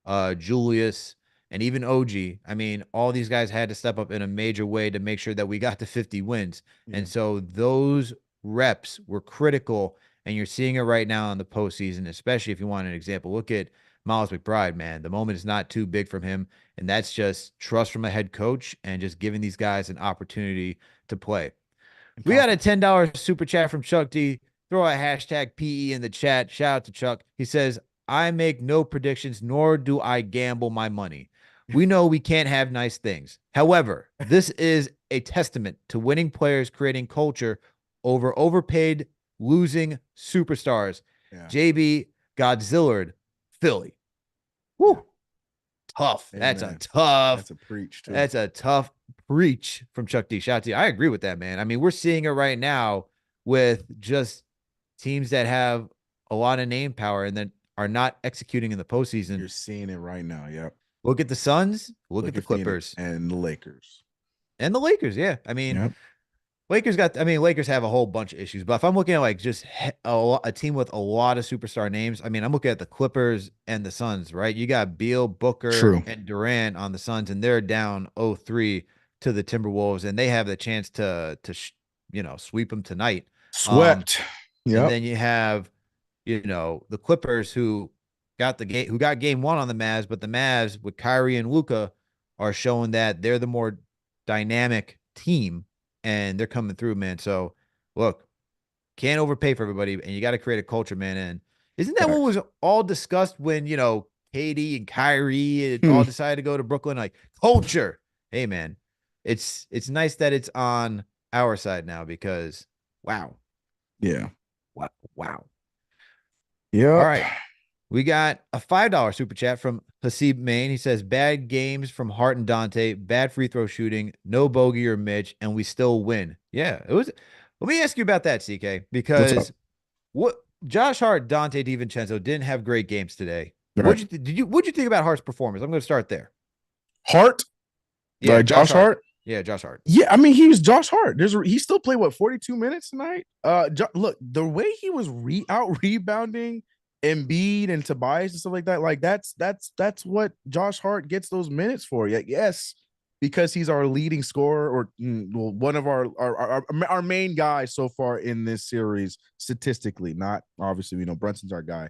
Julius, and even OG. I mean, all these guys had to step up in a major way to make sure that we got to 50 wins. Yeah. And so those reps were critical, and you're seeing it right now in the postseason, especially if you want an example. Look at Miles McBride, man. The moment is not too big from him, and that's just trust from a head coach and just giving these guys an opportunity to play. We got a $10 super chat from Chuck D. Throw a hashtag PE in the chat. Shout out to Chuck. He says, I make no predictions, nor do I gamble my money. We know we can't have nice things. However, this is a testament to winning players creating culture over overpaid, losing superstars. Yeah. JB Godzillard, Philly. Woo. Tough. Hey, that's a preach, too. That's a tough preach from Chuck D. Shout out to you. I agree with that, man. I mean, we're seeing it right now with just teams that have a lot of name power and that are not executing in the postseason. You're seeing it right now. Yep. Look at the Suns. Look at the Clippers and the Lakers. Yeah. I mean, Lakers have a whole bunch of issues, but if I'm looking at like just a team with a lot of superstar names, I mean, I'm looking at the Clippers and the Suns, right? You got Beal, Booker, and Durant on the Suns, and they're down 0-3 to the Timberwolves, and they have the chance to sweep them tonight. Swept. And then you have, the Clippers who got game one on the Mavs, but the Mavs with Kyrie and Luka are showing that they're the more dynamic team. And they're coming through, man. So, look, can't overpay for everybody, and you got to create a culture, man. And isn't that what was all discussed when, Katie and Kyrie all decided to go to Brooklyn? Like, culture. Hey, man, it's nice that it's on our side now because, wow. Yeah. Wow. Yeah. All right. We got a $5 super chat from Hasib Main. He says, bad games from Hart and Dante, bad free throw shooting, no Bogey or Mitch, and we still win. Yeah, it was. Let me ask you about that, CK, because Josh Hart, Dante DiVincenzo didn't have great games today. Right. What'd you think about Hart's performance? I'm going to start there. Hart? Yeah, Josh Hart? Yeah, Josh Hart. Yeah, I mean, he was Josh Hart. He still played what 42 minutes tonight. Look, the way he was out rebounding Embiid and Tobias and stuff like that, like that's what Josh Hart gets those minutes for. Yeah, yes, because he's our leading scorer or well, one of our main guys so far in this series statistically. Not obviously, we know Brunson's our guy.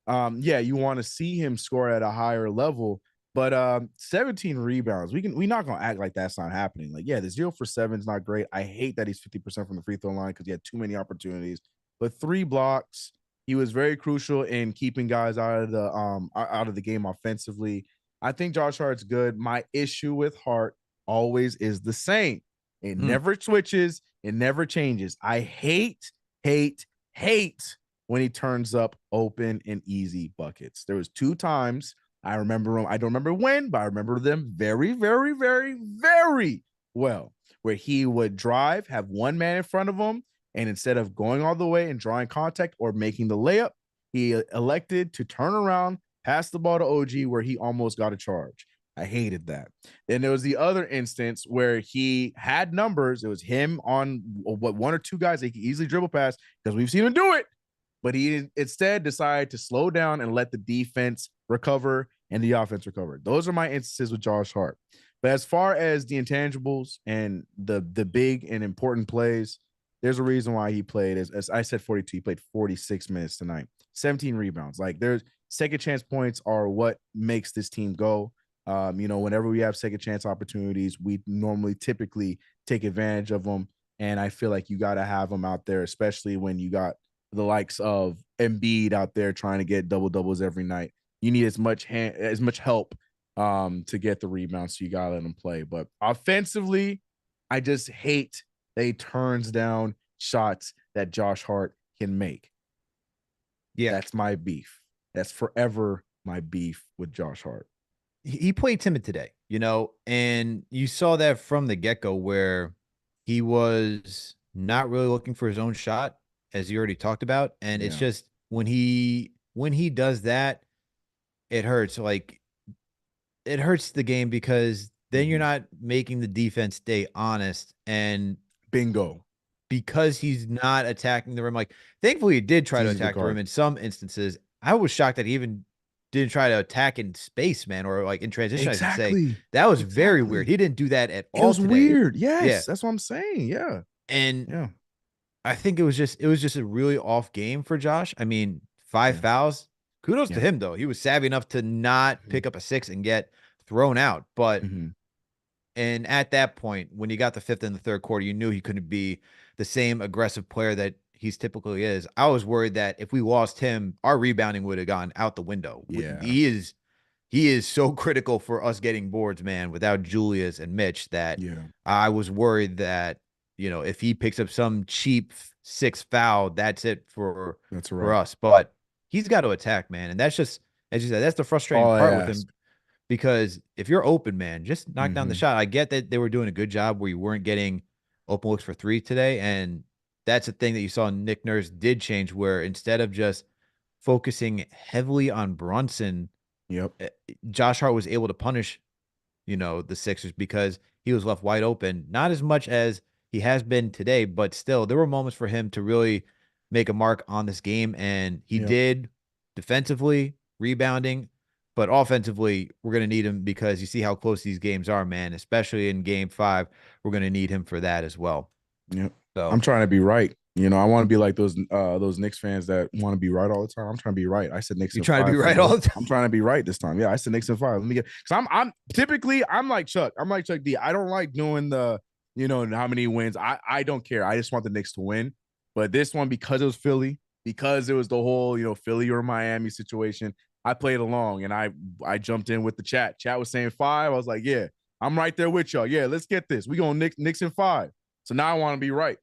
Yeah, you want to see him score at a higher level. But 17 rebounds, we're not gonna act like that's not happening. Like, yeah, the 0 for 7 is not great. I hate that he's 50% from the free throw line because he had too many opportunities. But 3 blocks, he was very crucial in keeping guys out of the game offensively. I think Josh Hart's good. My issue with Hart always is the same. It never switches, it never changes. I hate when he turns up open and easy buckets. There was 2 times. I remember them. I don't remember when, but I remember them very, very, very, very well, where he would drive, have one man in front of him, and instead of going all the way and drawing contact or making the layup, he elected to turn around, pass the ball to OG, where he almost got a charge. I hated that. Then there was the other instance where he had numbers. It was him on what 1 or 2 guys that he could easily dribble past because we've seen him do it. But he instead decided to slow down and let the defense recover and the offense recover. Those are my instances with Josh Hart. But as far as the intangibles and the big and important plays, there's a reason why he played. As I said, 42. He played 46 minutes tonight. 17 rebounds. Like, there's second chance points are what makes this team go. Whenever we have second chance opportunities, we normally typically take advantage of them. And I feel like you got to have them out there, especially when you got the likes of Embiid out there trying to get doubles every night. You need as much help to get the rebounds, so you gotta let them play. But offensively, I just hate that he turns down shots that Josh Hart can make. Yeah, that's my beef. That's forever my beef with Josh Hart. He played timid today, and you saw that from the get-go where he was not really looking for his own shot, as you already talked about. And it's just when he does that, it hurts. Like, it hurts the game because then you're not making the defense stay honest. And bingo, because he's not attacking the rim. Like, thankfully he did try to attack the rim in some instances. I was shocked that he even didn't try to attack in space, man, or like in transition. Exactly. I should say. That was very weird. He didn't do that at all. It was today. weird. Yes, that's what I'm saying. Yeah. And I think it was just a really off game for Josh. I mean, 5 fouls. Kudos to him, though. He was savvy enough to not pick up a 6 and get thrown out. But and at that point, when you got the 5th in the 3rd quarter, you knew he couldn't be the same aggressive player that he's typically is. I was worried that if we lost him, our rebounding would have gone out the window. Yeah. He is so critical for us getting boards, man, without Julius and Mitch, that I was worried that, if he picks up some cheap 6 foul, that's it for us. But he's got to attack, man. And that's just, as you said, that's the frustrating part with him. Because if you're open, man, just knock down the shot. I get that they were doing a good job where you weren't getting open looks for 3 today. And that's a thing that you saw Nick Nurse did change, where instead of just focusing heavily on Brunson, Josh Hart was able to punish, the Sixers because he was left wide open. Not as much as he has been today, but still, there were moments for him to really make a mark on this game. And he did defensively, rebounding, but offensively, we're going to need him because you see how close these games are, man, especially in game 5. We're going to need him for that as well. Yeah. So I'm trying to be right. I want to be like those Knicks fans that want to be right all the time. I'm trying to be right. I said Knicks. You're trying to be right all the time. I'm trying to be right this time. Yeah, I said Knicks in 5. Let me get, because I'm typically like Chuck. I'm like Chuck D. I don't like doing the how many wins. I don't care. I just want the Knicks to win. But this one, because it was Philly, because it was the whole Philly or Miami situation, I played along and I jumped in with the chat. Chat was saying 5. I was like, yeah, I'm right there with y'all. Yeah, let's get this. We going Knicks in 5. So now I want to be right.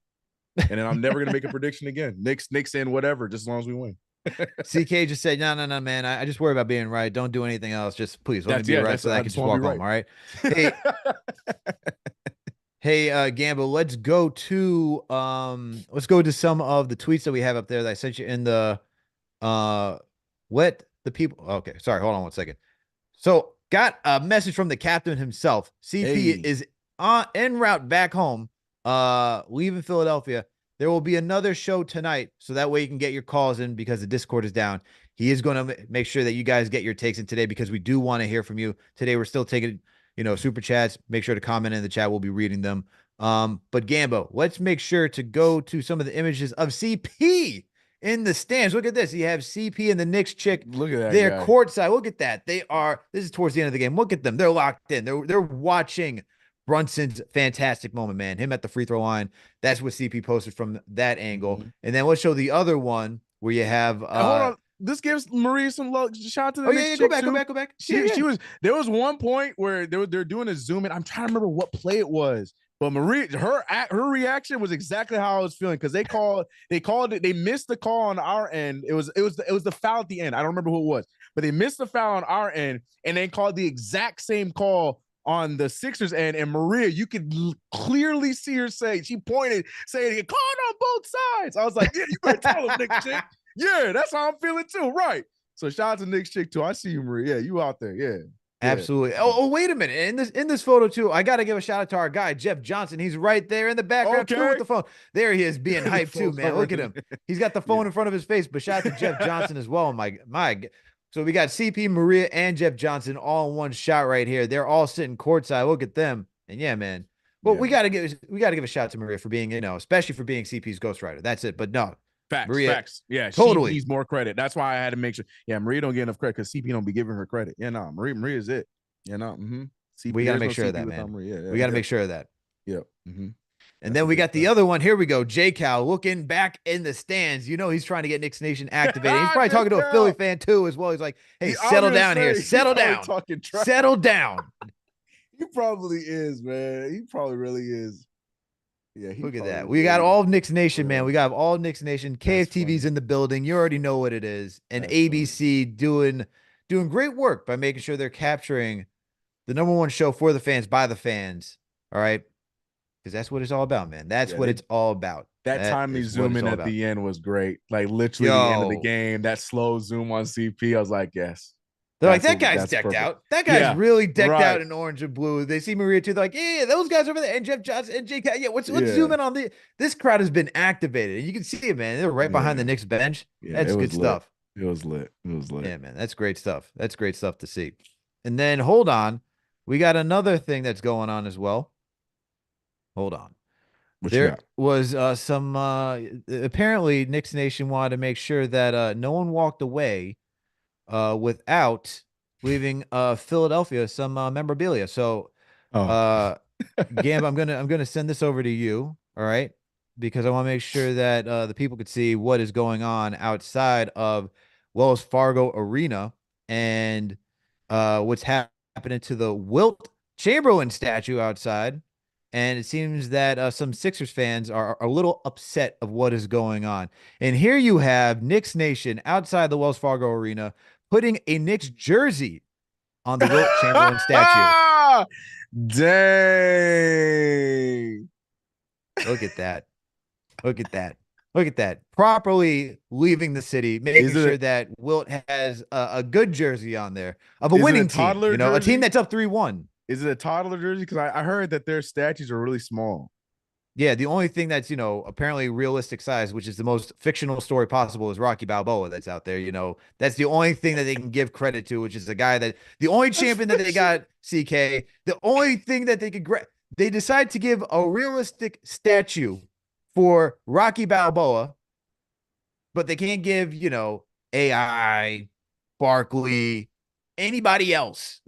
And then I'm never going to make a prediction again. Knicks in whatever, just as long as we win. CK just said, no, man. I just worry about being right. Don't do anything else. Just please let me be right so that I can just walk home. All right. Hey, Gamble, let's go to some of the tweets that we have up there that I sent you in the let the people. Okay, sorry, hold on one second. So got a message from the captain himself. CP is en route back home, leaving Philadelphia, there will be another show tonight, so that way you can get your calls in because the Discord is down. He is going to make sure that you guys get your takes in today because we do want to hear from you. Today we're still taking, super chats. Make sure to comment in the chat. We'll be reading them. But Gambo, let's make sure to go to some of the images of CP in the stands. Look at this. You have CP and the Knicks chick. Look at that. They're guy. courtside. Look at that. This is towards the end of the game. Look at them. They're locked in. They're watching Brunson's fantastic moment, man. Him at the free throw line. That's what CP posted from that angle. And then let's show the other one where you have hold on. This gives Marie some love. Shout out to the Knicks go chick, back. There was one point where they're doing a zoom in. I'm trying to remember what play it was. But Marie, her reaction was exactly how I was feeling because they missed the call on our end. It was the foul at the end. I don't remember who it was, but they missed the foul on our end and they called the exact same call on the Sixers end. And Maria, you could clearly see her she pointed, saying, "Call on both sides." I was like, "Yeah, you better tell them, Knicks chick." Yeah, that's how I'm feeling too. Right. So shout out to Knicks chick too. I see you, Maria. Yeah, you out there. Yeah. Absolutely. Oh, wait a minute. In this photo too, I got to give a shout out to our guy, Jeff Johnson. He's right there in the background too with the phone. There he is being hyped too, man. Look at him. He's got the phone in front of his face, but shout out to Jeff Johnson as well. So we got CP, Maria, and Jeff Johnson all in one shot right here. They're all sitting courtside. Look at them. And yeah, man. Well, we got to give a shout out to Maria for being, especially for being CP's ghostwriter. That's it. But no. Facts. Yeah, totally. She needs more credit. That's why I had to make sure. Yeah, Maria don't get enough credit because CP don't be giving her credit. Yeah, no, Maria is it. Yeah, no. We got to make sure of that, man. We got to make sure of that. Yep. And then we got the other one. Here we go. J Cal looking back in the stands. He's trying to get Knicks Nation activated. He's probably talking to a Philly fan too as well. He's like, "Hey, settle down here. Settle down. Settle down." He probably is, man. He probably really is. Yeah, look at that. We got all of Knicks Nation, man. We got all of Knicks Nation. KFTV's in the building. You already know what it is. And ABC doing great work by making sure they're capturing the #1 show for the fans by the fans. All right. Because that's what it's all about, man. That's what it's all about. That time they zoom in at the end was great. Like literally the end of the game, that slow zoom on CP. I was like, yes. They're like, that guy's decked out. That guy's really decked out in orange and blue. They see Maria too. They're like, yeah, those guys over there. And Jeff Johnson and JK. Yeah, let's zoom in on this crowd has been activated. And you can see it, man. They're right behind the Knicks bench. Yeah, that's good stuff. It was lit. Yeah, man. That's great stuff. That's great stuff to see. And then hold on. We got another thing that's going on as well. Hold on. There was some apparently Knicks Nation wanted to make sure that no one walked away without leaving Philadelphia some memorabilia. So Gam, I'm gonna send this over to you, all right? Because I want to make sure that the people could see what is going on outside of Wells Fargo Arena and what's happening to the Wilt Chamberlain statue outside. And it seems that some Sixers fans are a little upset of what is going on. And here you have Knicks Nation outside the Wells Fargo Arena putting a Knicks jersey on the Wilt Chamberlain statue. Dang. Look at that. Look at that. Look at that. Properly leaving the city, making sure that Wilt has a good jersey on there of a winning team. A team that's up 3-1. Is it a toddler jersey? Because I heard that their statues are really small. Yeah, the only thing that's, apparently realistic size, which is the most fictional story possible, is Rocky Balboa that's out there. That's the only thing that they can give credit to, which is the guy the only champion that they got, CK, the only thing that they could they decide to give a realistic statue for Rocky Balboa, but they can't give, AI, Barkley, anybody else,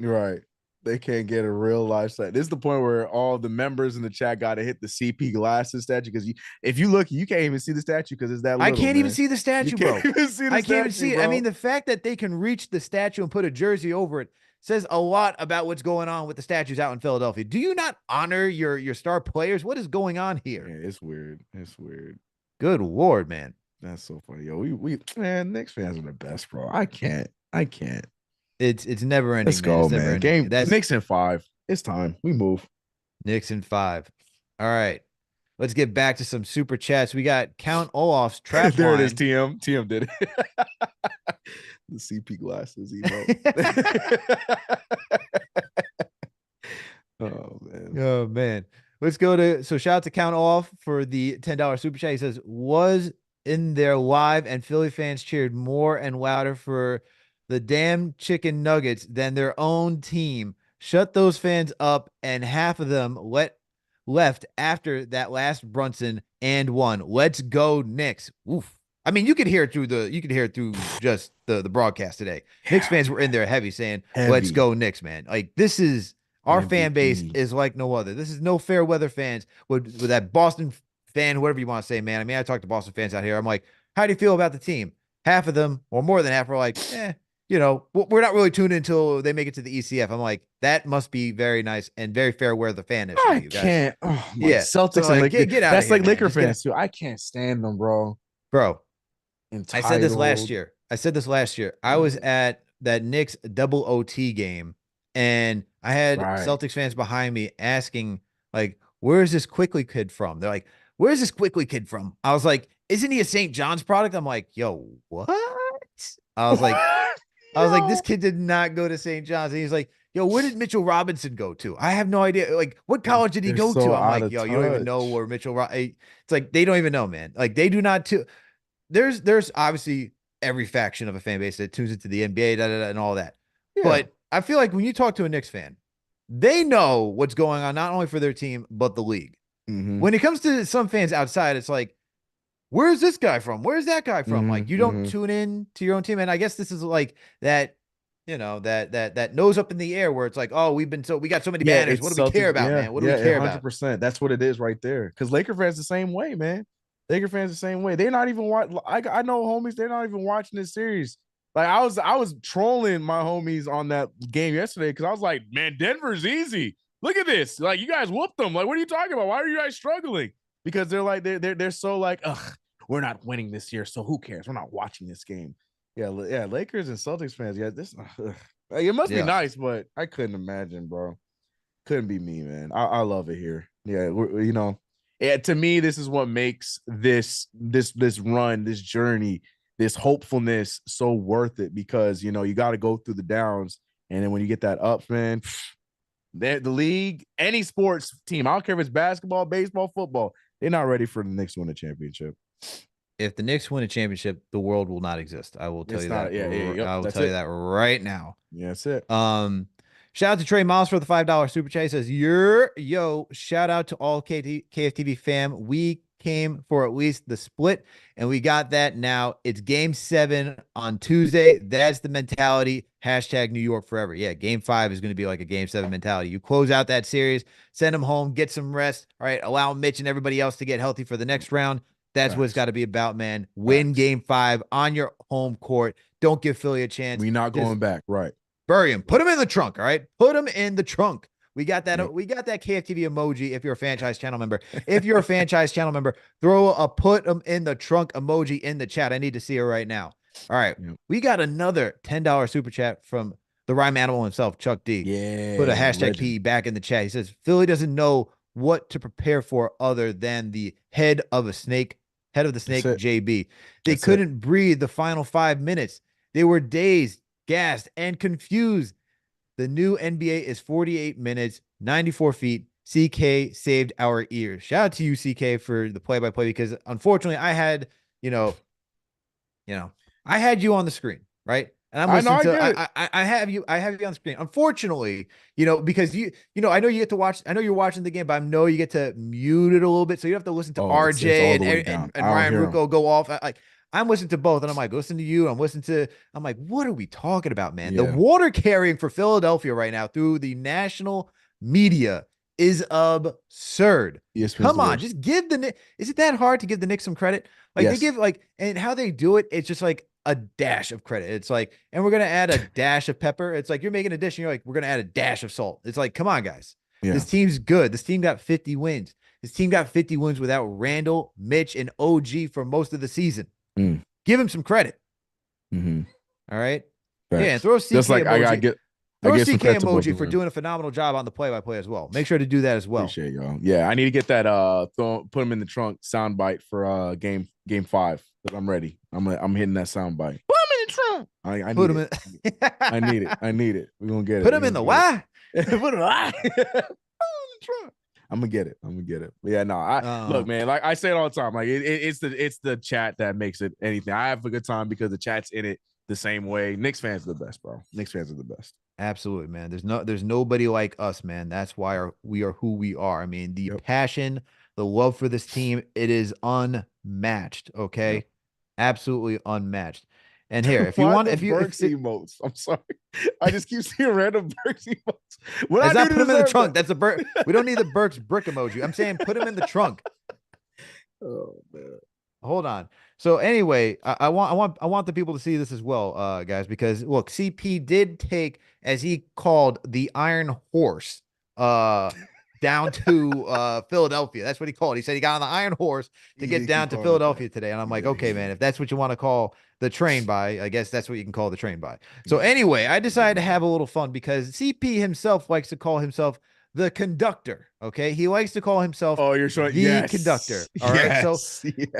right. They can't get a real life set. This is the point where all the members in the chat got to hit the CP glasses statue because if you look, you can't even see the statue because it's that little. I can't even see the statue, bro. I can't even see it. I mean, the fact that they can reach the statue and put a jersey over it says a lot about what's going on with the statues out in Philadelphia. Do you not honor your star players? What is going on here? Yeah, it's weird. It's weird. Good Lord, man. That's so funny. Yo, man, Knicks fans are the best, bro. I can't. It's never ending. Let's go, man. Game. That's Knicks in 5. It's time. We move. Knicks in 5. All right. Let's get back to some super chats. We got Count Olaf's trap there line. It is, TM. TM did it. The CP glasses, oh, man. Oh man. Let's go to shout out to Count Off for the $10 super chat. He says, was in there live and Philly fans cheered more and louder for the damn chicken nuggets than their own team. Shut those fans up, and half of them left after that last Brunson and won. Let's go Knicks. Oof. I mean, you could hear it through just the broadcast today. Yeah. Knicks fans were in there heavy saying, let's go Knicks, man. Like, this is our MVP. Fan base is like no other. This is no fair weather fans with that Boston fan, whatever you want to say, man. I mean, I talk to Boston fans out here. I'm like, how do you feel about the team? Half of them, or more than half, are like, we're not really tuned in until they make it to the ECF. I'm like, that must be very nice and very fair where the fan is. I can't. Oh, yeah, Celtics so, and like, get out. That's of here, like Laker fans too. I can't stand them, bro. I said this last year. I was at that Knicks double OT game, and I had Celtics fans behind me asking, like, where's this Quickly kid from? They're like, where's this Quickly kid from? I was like, isn't he a St. John's product? I'm like, yo, what? I was like, this kid did not go to St. John's. And he's like, yo, where did Mitchell Robinson go to? I have no idea. Like, what college did he go to? I'm like, yo, you don't even know where Mitchell It's like, they don't even know, man. Like, they do not There's obviously every faction of a fan base that tunes into the NBA, and all that. Yeah. But I feel like when you talk to a Knicks fan, they know what's going on, not only for their team, but the league. Mm-hmm. When it comes to some fans outside, it's like, where's this guy from? Where's that guy from? Mm-hmm. Like, you don't tune in to your own team. And I guess this is like that, that nose up in the air where it's like, oh, we got so many banners. What do we care about, man? What do we care 100%. About? 100%. That's what it is right there. Because Laker fans the same way, man. Laker fans the same way. They're not even watching. I know homies. They're not even watching this series. Like, I was trolling my homies on that game yesterday because I was like, man, Denver's easy. Look at this. Like, you guys whooped them. Like, what are you talking about? Why are you guys struggling? Because they're like they're so like, ugh, we're not winning this year, so who cares? We're not watching this game. Yeah. Lakers and Celtics fans. Yeah, this. It must be nice, but I couldn't imagine, bro. Couldn't be me, man. I love it here. Yeah, to me, this is what makes this run, this journey, this hopefulness so worth it, because you got to go through the downs, and then when you get that up, man, the league, any sports team, I don't care if it's basketball, baseball, football, they're not ready for the Knicks to win a championship. If the Knicks win a championship, the world will not exist. I will tell you that. I will tell you that right now. Yeah, that's it. Shout out to Trey Miles for the $5 super chat. He says, yo, shout out to all KFTV fam. We came for at least the split, and we got that now. It's game 7 on Tuesday. That's the mentality. Hashtag New York forever. Yeah, game 5 is going to be like a game 7 mentality. You close out that series, send them home, get some rest. All right, allow Mitch and everybody else to get healthy for the next round. That's what it's got to be about, man. Win game 5 on your home court. Don't give Philly a chance. We're not going back. Right. Bury him. Put him in the trunk. All right. Put him in the trunk. We got that. Yep. We got that KFTV emoji. If you're a franchise channel member, throw a put him in the trunk emoji in the chat. I need to see it right now. All right. Yep. We got another $10 super chat from the rhyme animal himself, Chuck D. Yeah. Put a hashtag PE back in the chat. He says, Philly doesn't know what to prepare for other than the head of the snake, JB. They couldn't breathe the final 5 minutes. They were dazed, gassed, and confused. The new NBA is 48 minutes, 94 feet. CK saved our ears. Shout out to you, CK, for the play-by-play, because unfortunately I had, I had you on the screen, right? And I'm listening I have you on the screen. Unfortunately, because I know you get to watch, I know you're watching the game, but I know you get to mute it a little bit. So you have to listen to RJ and Ryan Rucco go off. I'm listening to both, and I'm like, listen to you. I'm like, what are we talking about, man? Yeah. The water carrying for Philadelphia right now through the national media is absurd. Yes, come on, just give the Knicks. Is it that hard to give the Knicks some credit? Like they give and how they do it, it's just like a dash of credit. It's like, and we're gonna add a dash of pepper. It's like you're making a dish, and you're like, we're gonna add a dash of salt. It's like, come on, guys. Yeah. This team's good. This team got 50 wins. This team got 50 wins without Randall, Mitch, and OG for most of the season. Give him some credit. Mm-hmm. All right. Facts. Yeah, and throw a CK just like emoji. Throw a CK emoji for them. doing a phenomenal job on the play-by-play as well. Make sure to do that as well. Appreciate y'all. Yeah, I need to get that put him in the trunk soundbite for game 5. I'm ready. I'm hitting that soundbite. Put him in the trunk. I put him in. I need it. We're gonna get it. Put him in the why? Put him in the why. trunk. I'm gonna get it. But yeah, no. Look, man. Like I say it all the time. Like it's the chat that makes it anything. I have a good time because the chat's in it the same way. Knicks fans are the best, bro. Knicks fans are the best. Absolutely, man. There's nobody like us, man. That's why we are who we are. I mean, the passion, the love for this team, it is unmatched. Okay, absolutely unmatched. And here, if you want, Burks emotes, I'm sorry, I just keep seeing random Burks emotes. Let's not put him in the trunk. That's a Burks. We don't need the Burks brick emoji. I'm saying put him in the trunk. Oh man. Hold on. So anyway, I want the people to see this as well, guys, because look, CP did take, as he called, the Iron Horse down to Philadelphia. That's what he called it. He said he got on the Iron Horse to get down to Philadelphia today. And I'm like, okay, man, if that's what you want to call the train by, I guess that's what you can call the train by. So anyway, I decided to have a little fun because CP himself likes to call himself the conductor. Okay, he likes to call himself you're showing the conductor. All right, so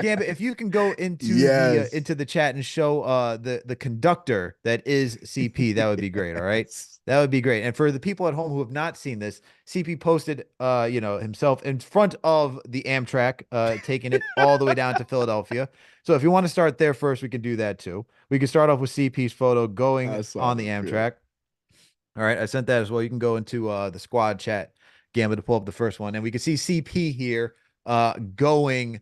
Gambit, if you can go into the chat and show the conductor that is CP, that would be great. All right, that would be great. And for the people at home who have not seen this, CP posted himself in front of the Amtrak, taking it all the way down to Philadelphia. So if you want to start there first, we can do that too. We can start off with CP's photo going on the Amtrak. All right, I sent that as well. You can go into the squad chat, Gambit, to pull up the first one, and we can see CP here going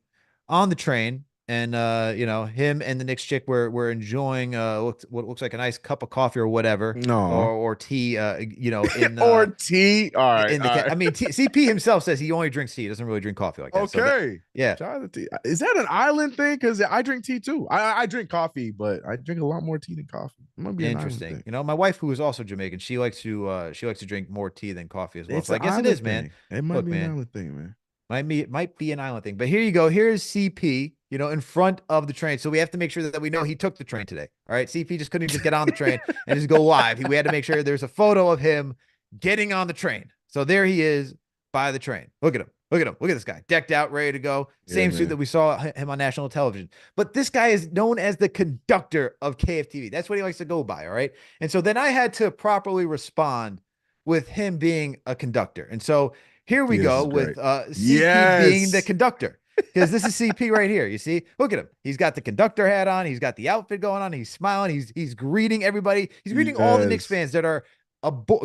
on the train, and him and the Knicks chick were enjoying what looks like a nice cup of coffee or whatever, or tea, in or tea. All right, I mean, CP himself says he only drinks tea. He doesn't really drink coffee like that. Okay, so tea. Is that an island thing? Because I drink tea too. I drink coffee, but I drink a lot more tea than coffee. It might be interesting. My wife, who is also Jamaican, she likes to drink more tea than coffee as well. So I guess it is, man. It might be an island thing, man. Might be an island thing. But here you go. Here's CP, in front of the train. So we have to make sure that we know he took the train today. All right. CP just couldn't just get on the train and just go live. We had to make sure there's a photo of him getting on the train. So there he is by the train. Look at him. Look at him. Look at this guy. Decked out, ready to go. Same suit that we saw him on national television. But this guy is known as the conductor of KFTV. That's what he likes to go by. All right. And so then I had to properly respond with him being a conductor. And so here we go with CP being the conductor, because this is CP right here. You see, look at him. He's got the conductor hat on. He's got the outfit going on. He's smiling. He's greeting everybody. He's greeting all the Knicks fans that are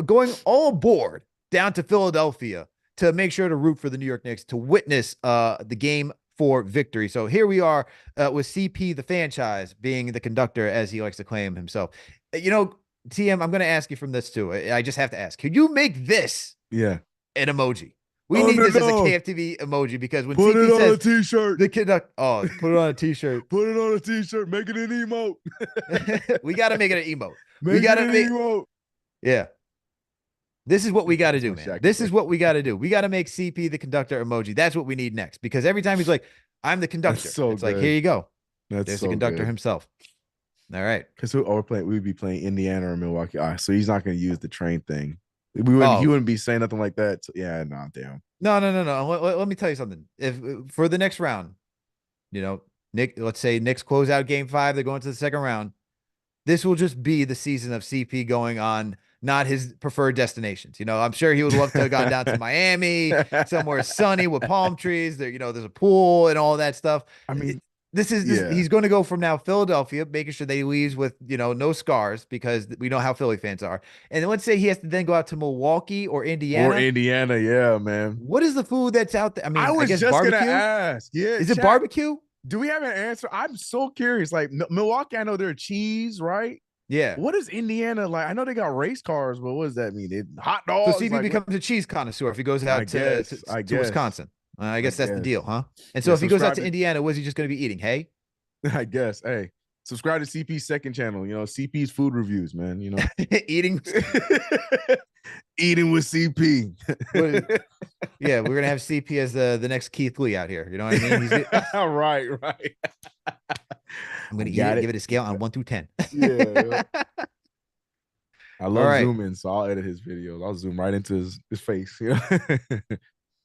going all aboard down to Philadelphia to make sure to root for the New York Knicks, to witness the game for victory. So here we are with CP, the franchise, being the conductor, as he likes to claim himself. TM, I'm going to ask you from this too. I just have to ask, could you make this an emoji? We need this as a KFTV emoji, because when put CP it on says a t-shirt, the conductor, put it on a t-shirt. Put it on a t-shirt, make it an emote. We got to make it an emote. We got to make emote. Yeah. This is what we got to do, man. This is what we got to do. We got to make CP the conductor emoji. That's what we need next, because every time he's like, I'm the conductor. It's like, here you go. There's the conductor himself. All right. Because we'd be playing Indiana or Milwaukee. All right, so he's not going to use the train thing. He wouldn't be saying nothing like that. So, damn. No. Let me tell you something. If for the next round, let's say Knicks close out game 5, they're going to the second round. This will just be the season of CP going on not his preferred destinations. I'm sure he would love to have gone down to Miami, somewhere sunny with palm trees. There, there's a pool and all that stuff. I mean, he's going to go from now Philadelphia, making sure that he leaves with, no scars, because we know how Philly fans are. And let's say he has to then go out to Milwaukee or Indiana. Yeah, man. What is the food that's out there? I mean, I guess just barbecue. Gonna ask. Yeah, is it barbecue? Do we have an answer? I'm so curious. Like Milwaukee, I know they're cheese, right? Yeah. What is Indiana like? I know they got race cars, but what does that mean? Hot dogs. So CP becomes a cheese connoisseur if he goes out to Wisconsin. I guess that's the deal, huh? And so if he goes out to Indiana, was he just going to be eating hay? I guess. Hey, subscribe to CP's second channel. CP's food reviews, man. Eating with CP. Yeah, we're gonna have CP as the next Keith Lee out here. You know what I mean? Right. I'm gonna give it a scale on 1 through 10. Yeah. I love zooming, so I'll edit his videos. I'll zoom right into his face.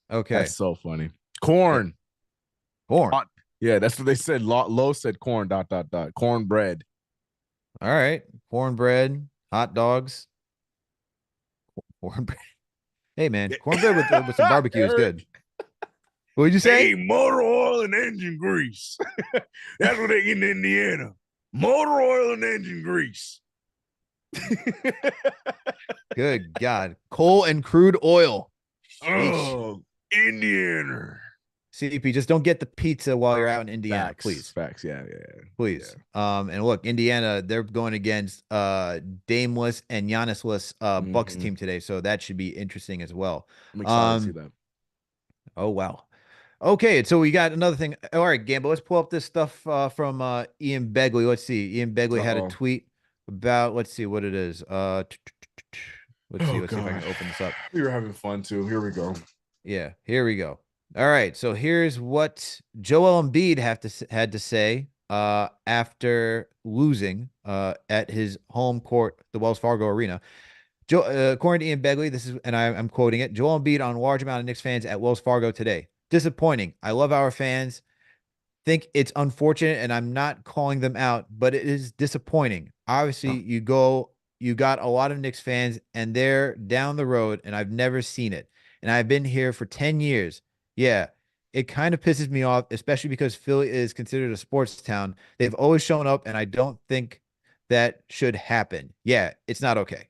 Okay. That's so funny. Corn. Yeah, that's what they said. Low said corn, ... cornbread. All right. Cornbread, hot dogs. Cornbread. Hey, man, cornbread with some barbecue is good. Eric. What did you say? Hey, motor oil and engine grease. That's what they get in Indiana. Motor oil and engine grease. Good God. Coal and crude oil. Sheesh. Oh, Indiana. CP, just don't get the pizza while you're out in Indiana, Facts. please. Facts. Yeah. Please. Yeah. And look, Indiana, they're going against Dameless and Giannisless Bucks team today, so that should be interesting as well. I'm excited to see that. Oh, wow. Okay, so we got another thing. All right, Gambo, let's pull up this stuff from Ian Begley. Let's see. Ian Begley had a tweet about, let's see what it is. Let's see if I can open this up. We were having fun too. Here we go. Yeah, here we go. All right, so here's what Joel Embiid had to say after losing at his home court, the Wells Fargo Arena. According to Ian Begley, this is, and I'm quoting it, Joel Embiid on large amount of Knicks fans at Wells Fargo today. Disappointing. I love our fans. Think it's unfortunate, and I'm not calling them out, but it is disappointing. Obviously, you got a lot of Knicks fans, and they're down the road, and I've never seen it. And I've been here for 10 years. Yeah, it kind of pisses me off, especially because Philly is considered a sports town. They've always shown up, and I don't think that should happen. Yeah, it's not okay.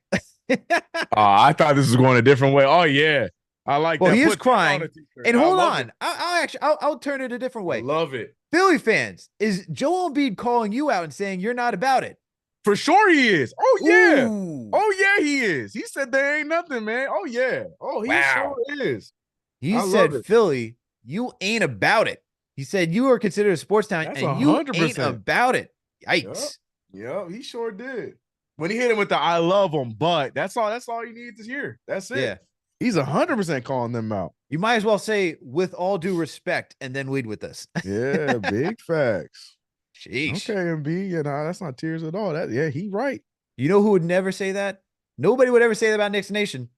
I thought this was going a different way. Oh, yeah. I like that. Well, he is crying. And hold on. I'll turn it a different way. I love it. Philly fans, is Joel Embiid calling you out and saying you're not about it? For sure he is. Oh, yeah. Ooh. Oh, yeah, he is. He said there ain't nothing, man. Oh, yeah. Oh, he sure is. He said, Philly, you ain't about it. He said you are considered a sports town, and 100%. You ain't about it. Yikes. Yep, he sure did. When he hit him with the I love him, but that's all you need to hear. That's it. Yeah. He's 100% calling them out. You might as well say, with all due respect, and then lead with this. Yeah, big facts. Sheesh. Okay, Embiid, you know, that's not tears at all. Yeah, he right. You know who would never say that? Nobody would ever say that about Knicks Nation.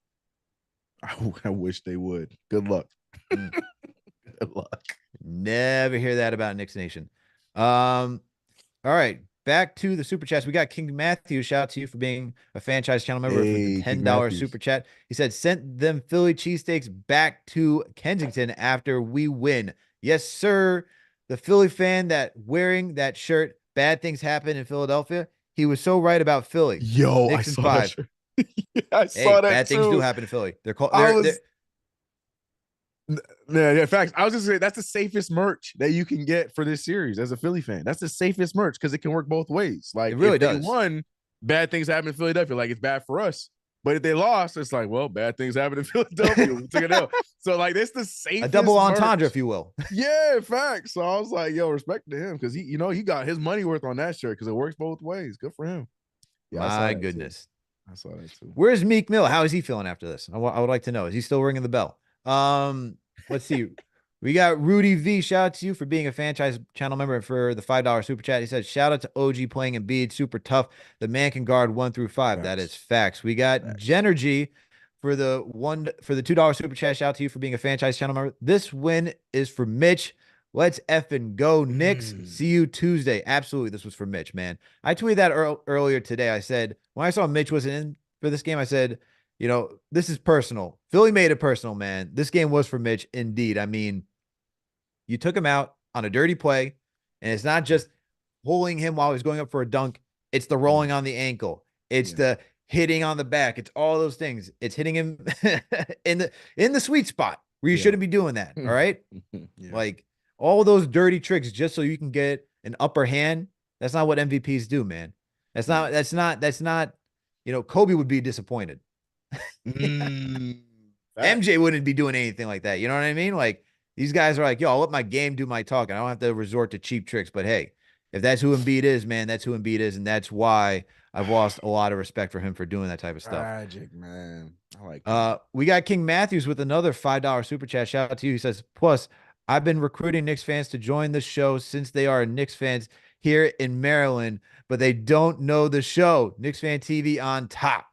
I wish they would. Good luck. Good luck. Never hear that about Knicks Nation. All right. Back to the super chats. We got King Matthew. Shout out to you for being a franchise channel member for the $10 super chat. He said, sent them Philly cheesesteaks back to Kensington after we win. Yes, sir. The Philly fan that wearing that shirt, bad things happen in Philadelphia. He was so right about Philly. Yo, Knicks I saw that shirt. I saw that bad too. things do happen in Philly. They're called. Yeah, in fact, I was just saying that's the safest merch that you can get for this series as a Philly fan. That's the safest merch because it can work both ways. Like, it really if does. They won, bad things happen in Philadelphia. Like, it's bad for us. But if they lost, it's like, well, bad things happen in Philadelphia. We took it out. So, like, it's the safest. A double entendre, merch. if you will. Yeah, facts. So I was like, yo, respect to him because he got his money worth on that shirt because it works both ways. Good for him. Yeah, my goodness. I saw that too. Where's Meek Mill? How is he feeling after this? I would like to know. Is he still ringing the bell? Let's see. We got Rudy V. Shout out to you for being a franchise channel member for the $5 super chat. He said, shout out to OG playing Embiid. Super tough. The man can guard 1 through 5. Facts. That is facts. We got Genergy for the $2 super chat. Shout out to you for being a franchise channel member. This win is for Mitch. Let's effing go, Knicks. See you Tuesday. Absolutely. This was for Mitch, man. I tweeted that earlier today. I said, when I saw Mitch wasn't in for this game, I said, this is personal. Philly made it personal, man. This game was for Mitch, indeed. I mean, you took him out on a dirty play, and it's not just pulling him while he's going up for a dunk. It's the rolling on the ankle. It's the hitting on the back. It's all those things. It's hitting him in the sweet spot where you shouldn't be doing that. All right. Like all those dirty tricks just so you can get an upper hand. That's not what MVPs do, man. That's not, Kobe would be disappointed. MJ wouldn't be doing anything like that. You know what I mean? Like these guys are like, yo, I'll let my game do my talking. I don't have to resort to cheap tricks. But hey, if that's who Embiid is, man, that's who Embiid is. And that's why I've lost a lot of respect for him for doing that type of stuff. Tragic, man. I like that. We got King Matthews with another $5 super chat. Shout out to you. He says, plus, I've been recruiting Knicks fans to join the show since they are Knicks fans here in Maryland, but they don't know the show. KnicksFanTV on top.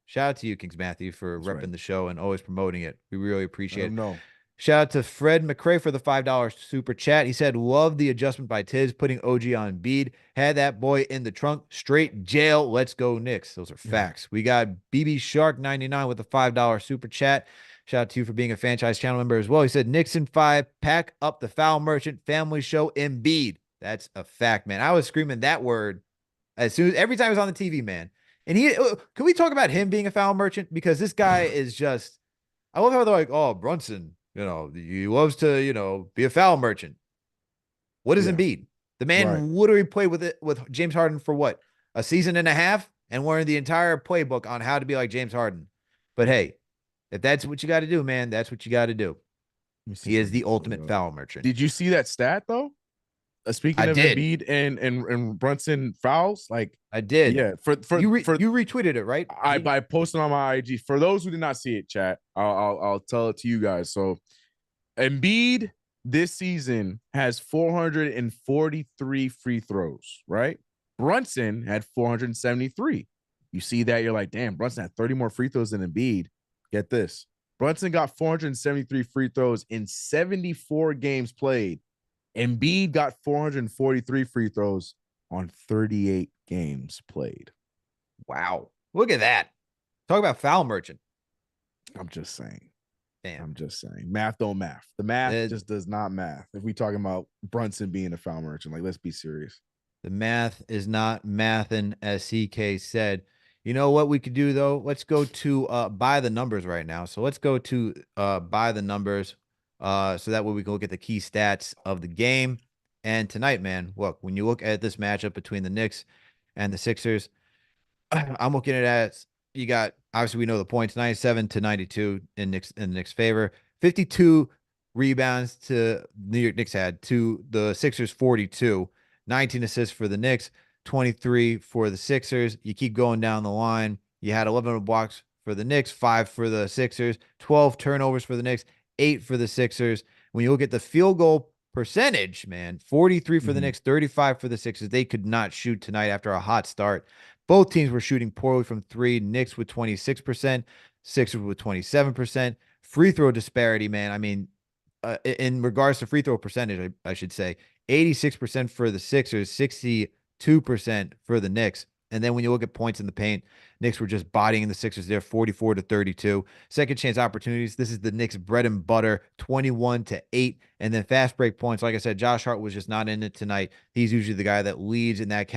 Shout out to you, Kings Matthew, for repping the show and always promoting it. We really appreciate it. Shout out to Fred McRae for the $5 super chat. He said, love the adjustment by Tiz, putting OG on Embiid. Had that boy in the trunk. Straight jail. Let's go, Knicks. Those are facts. We got BB Shark 99 with the $5 super chat. Shout out to you for being a franchise channel member as well. He said, Knicks in 5, pack up the foul merchant, family show, Embiid. That's a fact, man. I was screaming that word every time he was on the TV, man. And can we talk about him being a foul merchant? Because this guy is just, I love how they're like, oh, Brunson, he loves to, be a foul merchant. What is Embiid? The man literally played with James Harden for what? A season and a half, and learned the entire playbook on how to be like James Harden. But hey, if that's what you got to do, man, that's what you got to do. He is the ultimate foul merchant. Did you see that stat though? Speaking of Embiid and Brunson fouls, like I did. Yeah, you retweeted it, right? I posted on my IG. For those who did not see it, chat, I'll tell it to you guys. So Embiid this season has 443 free throws, right? Brunson had 473. You see that, you're like, damn, Brunson had 30 more free throws than Embiid. Get this. Brunson got 473 free throws in 74 games played. Embiid got 443 free throws on 38 games played. Wow. Look at that. Talk about foul merchant. I'm just saying. Damn. I'm just saying. Math don't math. The math just does not math. If we talking about Brunson being a foul merchant, like, let's be serious. The math is not mathin', as CK said. You know what we could do, though? Let's go to buy the numbers right now. So let's go to buy the numbers so that way we can look at the key stats of the game. And tonight, man, look, when you look at this matchup between the Knicks and the Sixers, I'm looking at it as you got, obviously, we know the points, 97-92 in the Knicks' favor. 52 rebounds to New York Knicks had to the Sixers 42. 19 assists for the Knicks, 23 for the Sixers. You keep going down the line. You had 11 blocks for the Knicks, 5 for the Sixers, 12 turnovers for the Knicks, 8 for the Sixers. When you look at the field goal percentage, man, 43 for the Knicks, 35 for the Sixers. They could not shoot tonight after a hot start. Both teams were shooting poorly from 3. Knicks with 26%, Sixers with 27%. Free throw disparity, man. I mean, in regards to free throw percentage, I should say, 86% for the Sixers, 62% for the Knicks. And then when you look at points in the paint, Knicks were just bodying the Sixers there, 44-32. Second chance opportunities. This is the Knicks' bread and butter, 21-8. And then fast break points. Like I said, Josh Hart was just not in it tonight. He's usually the guy that leads in that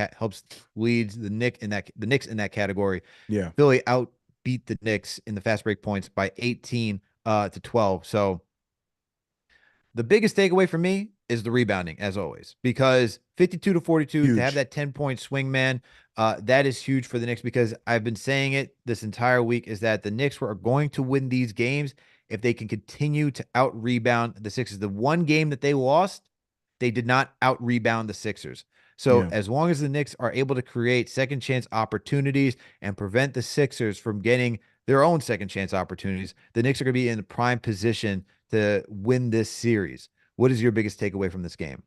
leads the Knicks in that category. Yeah. Philly outbeat the Knicks in the fast break points by 18-12. So the biggest takeaway for me is the rebounding, as always, because 52-42 to have that 10-point swing, man, that is huge for the Knicks, because I've been saying it this entire week, is that the Knicks are going to win these games if they can continue to out-rebound the Sixers. The one game that they lost, they did not out-rebound the Sixers. So as long as the Knicks are able to create second chance opportunities and prevent the Sixers from getting their own second chance opportunities, the Knicks are going to be in a prime position to win this series. What is your biggest takeaway from this game?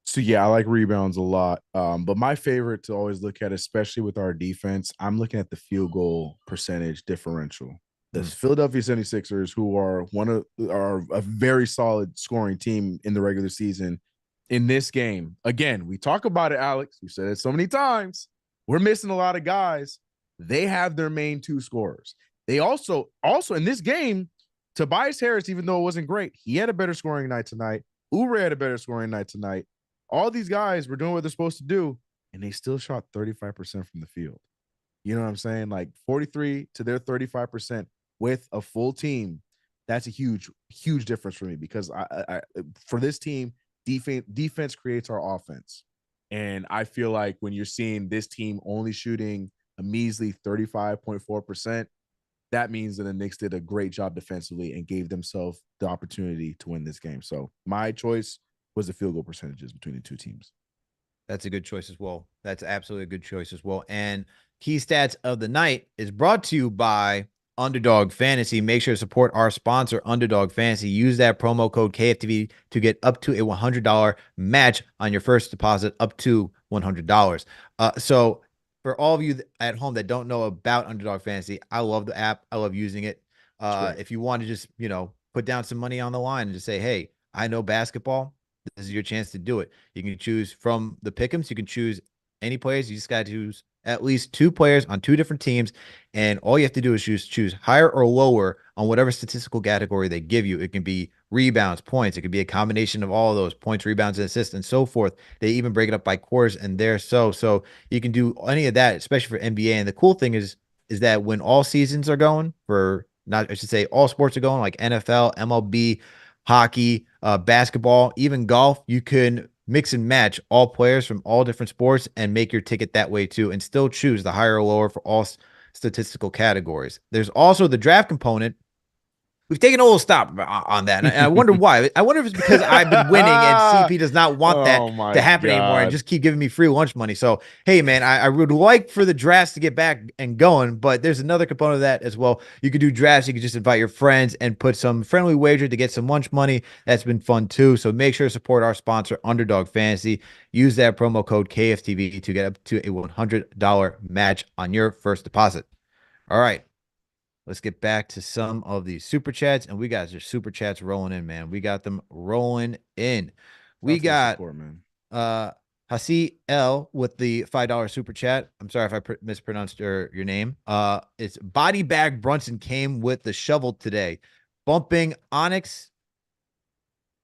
So, yeah, I like rebounds a lot. But my favorite to always look at, especially with our defense, I'm looking at the field goal percentage differential. The Philadelphia 76ers, who are a very solid scoring team in the regular season, in this game, again, we talk about it, Alex. We said it so many times. We're missing a lot of guys. They have their main 2 scorers. They also in this game, Tobias Harris, even though it wasn't great, he had a better scoring night tonight. Oubre had a better scoring night tonight. All these guys were doing what they're supposed to do, and they still shot 35% from the field. You know what I'm saying? Like 43 to their 35% with a full team. That's a huge, huge difference for me, because I for this team, defense creates our offense. And I feel like when you're seeing this team only shooting a measly 35.4%, that means that the Knicks did a great job defensively and gave themselves the opportunity to win this game. So my choice was the field goal percentages between the two teams. That's a good choice as well. That's absolutely a good choice as well. And key stats of the night is brought to you by Underdog Fantasy. Make sure to support our sponsor, Underdog Fantasy. Use that promo code KFTV to get up to a $100 match on your first deposit, up to $100. So for all of you at home that don't know about Underdog Fantasy, I love the app. I love using it. If you want to just, put down some money on the line and just say, hey, I know basketball, this is your chance to do it. You can choose from the pick'ems. You can choose any players. You just got to choose at least 2 players on 2 different teams, and all you have to do is choose higher or lower on whatever statistical category they give you. It can be rebounds, points. It could be a combination of all of those points, rebounds, and assists, and so forth. They even break it up by quarters and there. So you can do any of that, especially for NBA. And the cool thing is that when all seasons are going for not, I should say all sports are going, like NFL, MLB, hockey, basketball, even golf, you can mix and match all players from all different sports and make your ticket that way too, and still choose the higher or lower for all statistical categories. There's also the draft component. We've taken a little stop on that. And I wonder why. I wonder if it's because I've been winning and CP does not want that to happen anymore and just keep giving me free lunch money. So, hey, man, I would like for the drafts to get back and going, but there's another component of that as well. You could do drafts. You could just invite your friends and put some friendly wager to get some lunch money. That's been fun, too. So make sure to support our sponsor, Underdog Fantasy. Use that promo code KFTV to get up to a $100 match on your first deposit. All right. Let's get back to some of these super chats, and we got your super chats rolling in, man. We got them rolling in. We got Hasi L with the $5 super chat. I'm sorry if I mispronounced your name. It's Body Bag Brunson came with the shovel today, bumping Onyx.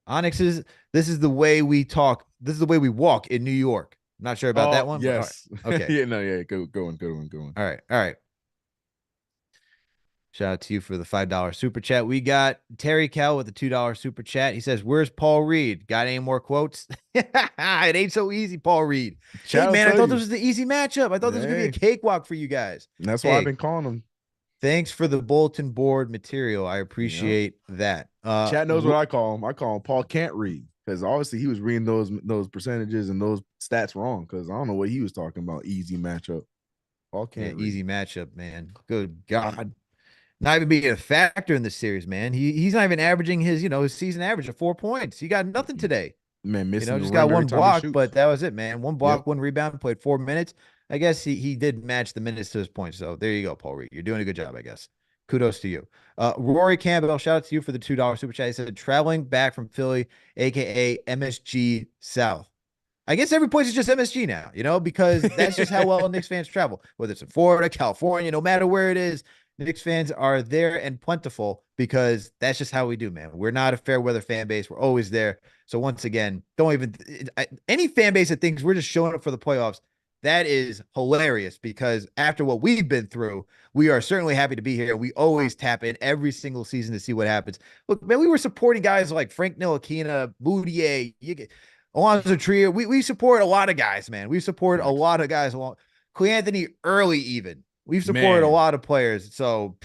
Onyx's. This is the way we talk. This is the way we walk in New York. I'm not sure about that one. Yes. But, okay. Yeah. Good one. All right. Shout out to you for the $5 super chat. We got Terry Cal with the $2 super chat. He says, "Where's Paul Reed? Got any more quotes?" It ain't so easy, Paul Reed. Hey, man, I thought this was the easy matchup. I thought this was going to be a cakewalk for you guys. And that's why I've been calling him. Thanks for the bulletin board material. I appreciate that. Chat knows what I call him. I call him Paul Can't Read, because obviously he was reading those percentages and those stats wrong, because I don't know what he was talking about. Easy matchup. Paul Can't read. Easy matchup, man. Good God. Not even being a factor in this series, man. He's not even averaging his season average of 4 points. He got nothing today. Man, missing just got one block, but that was it, man. One block, one rebound, played 4 minutes. I guess he did match the minutes to his points. So there you go, Paul Reed. You're doing a good job, I guess. Kudos to you. Rory Campbell, shout out to you for the $2 super chat. He said, traveling back from Philly, aka MSG South. I guess every place is just MSG now, because that's just how well Knicks fans travel, whether it's in Florida, California, no matter where it is. Knicks fans are there and plentiful because that's just how we do, man. We're not a fair weather fan base. We're always there. So once again, any fan base that thinks we're just showing up for the playoffs, that is hilarious, because after what we've been through, we are certainly happy to be here. We always tap in every single season to see what happens. Look, man, we were supporting guys like Frank Ntilikina, Moutier, Alonzo Trier. We support a lot of guys, man. We support a lot of guys along. Clay Anthony early even. We've supported a lot of players, so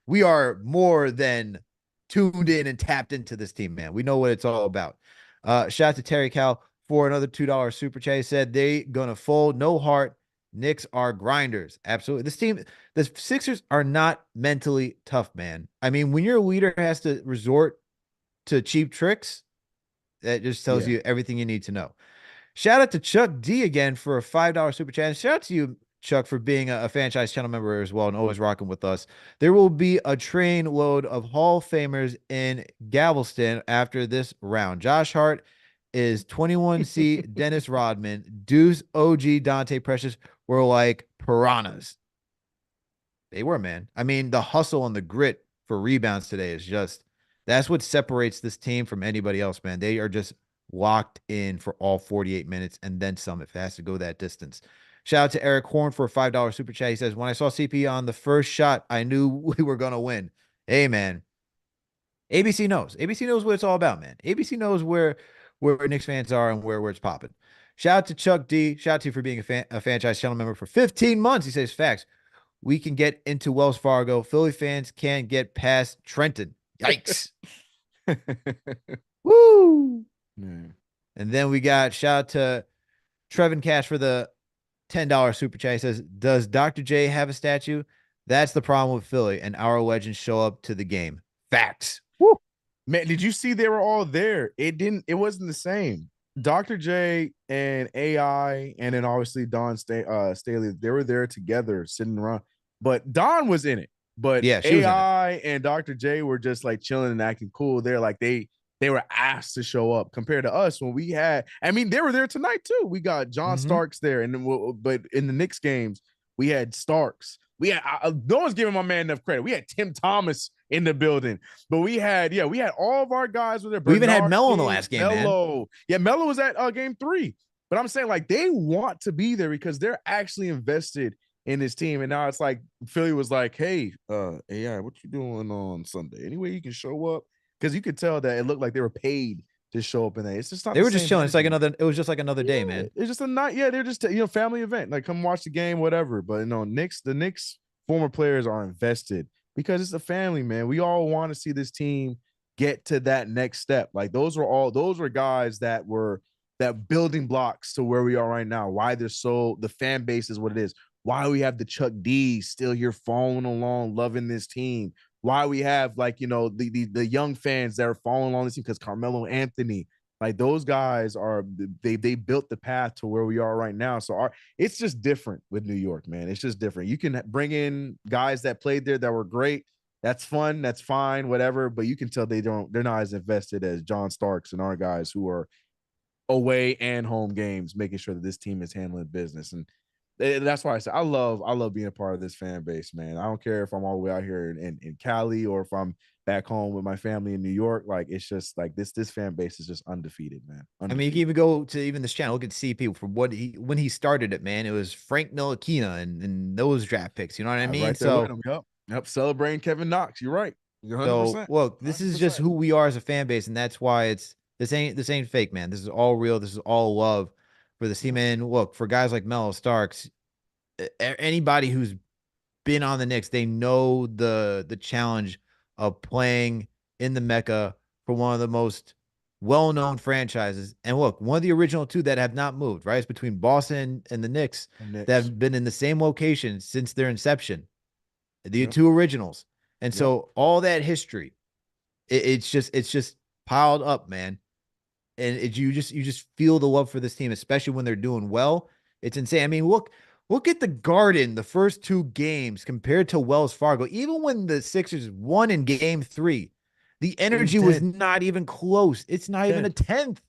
we are more than tuned in and tapped into this team, man. We know what it's all about. Shout out to Terry Cal for another $2 super chat. He said they gonna fold, no Hart. Knicks are grinders. Absolutely. This team, the Sixers are not mentally tough, man. I mean, when your leader has to resort to cheap tricks, that just tells you everything you need to know. Shout out to Chuck D again for a $5 super chat. And shout out to you, Chuck, for being a franchise channel member as well and always rocking with us. There will be a train load of Hall of Famers in Galveston after this round. Josh Hart is 21C Dennis Rodman. Deuce, OG, Dante Precious were like piranhas. They were, man. I mean, the hustle and the grit for rebounds today is just, that's what separates this team from anybody else, man. They are just locked in for all 48 minutes and then some if it has to go that distance. Shout out to Eric Horn for a $5 super chat. He says, when I saw CP on the first shot, I knew we were going to win. Hey, man. ABC knows. ABC knows what it's all about, man. ABC knows where Knicks fans are and where it's popping. Shout out to Chuck D. Shout out to you for being a franchise channel member for 15 months. He says, facts. We can get into Wells Fargo. Philly fans can't get past Trenton. Yikes. Woo. And then we got shout out to Trevin Cash for the $10 super chat. He says, does Dr. J have a statue? That's the problem with Philly, and our legends show up to the game. Facts. Woo. Man, did you see they were all there? It wasn't the same. Dr. J and AI, and then obviously Don Staley, they were there together sitting around. But Don was in it. But yeah, AI and Dr. J were just like chilling and acting cool. They're like they they were asked to show up compared to us when we had. I mean, they were there tonight too. We got John Starks there, and then but in the Knicks games, we had Starks. We had no one's giving my man enough credit. We had Tim Thomas in the building, but we had all of our guys were there. We even had Bernard Melo in the King, last game, Melo. man. Yeah, Melo was at game 3. But I'm saying, like, they want to be there because they're actually invested in this team. And now it's like Philly was like, hey, AI, what you doing on Sunday? Anyway, you can show up. Because you could tell that it looked like they were paid to show up in there. It's just not They the were just same chilling. It's like energy. it was just like another day, man. It's just a night. Yeah, they're just family event. Like, come watch the game, whatever. But the Knicks former players are invested because it's a family, man. We all want to see this team get to that next step. Like, those were guys that were that building blocks to where we are right now. Why the fan base is what it is. Why we have the Chuck D still here following along, loving this team. Why we have the young fans that are following along this team because Carmelo Anthony, like those guys they built the path to where we are right now. So it's just different with New York, man. It's just different. You can bring in guys that played there that were great. That's fun. That's fine, whatever. But you can tell they're not as invested as John Starks and our guys who are away and home games, making sure that this team is handling business. And that's why I say I love being a part of this fan base, man. I don't care if I'm all the way out here in Cali or if I'm back home with my family in New York. Like, it's just like this fan base is just undefeated, man. Undefeated. I mean, you can even go to even this channel, look at CP from when he started it, man. It was Frank Ntilikina and those draft picks. You know what I mean? Right there with him. Yep. Celebrating Kevin Knox. You're right. You're 100%. So, look, this is just who we are as a fan base, and that's why this ain't fake, man. This is all real. This is all love for the team. And look, for guys like Melo Starks, anybody who's been on the Knicks, they know the challenge of playing in the Mecca for one of the most well-known franchises. And look, one of the original two that have not moved, right? It's between Boston and the Knicks that have been in the same location since their inception. The two originals. And so all that history, it's just piled up, man. And you just feel the love for this team, especially when they're doing well. It's insane. I mean, look at the Garden, the first 2 games compared to Wells Fargo. Even when the Sixers won in game 3, the energy was not even close. It's not even a 10th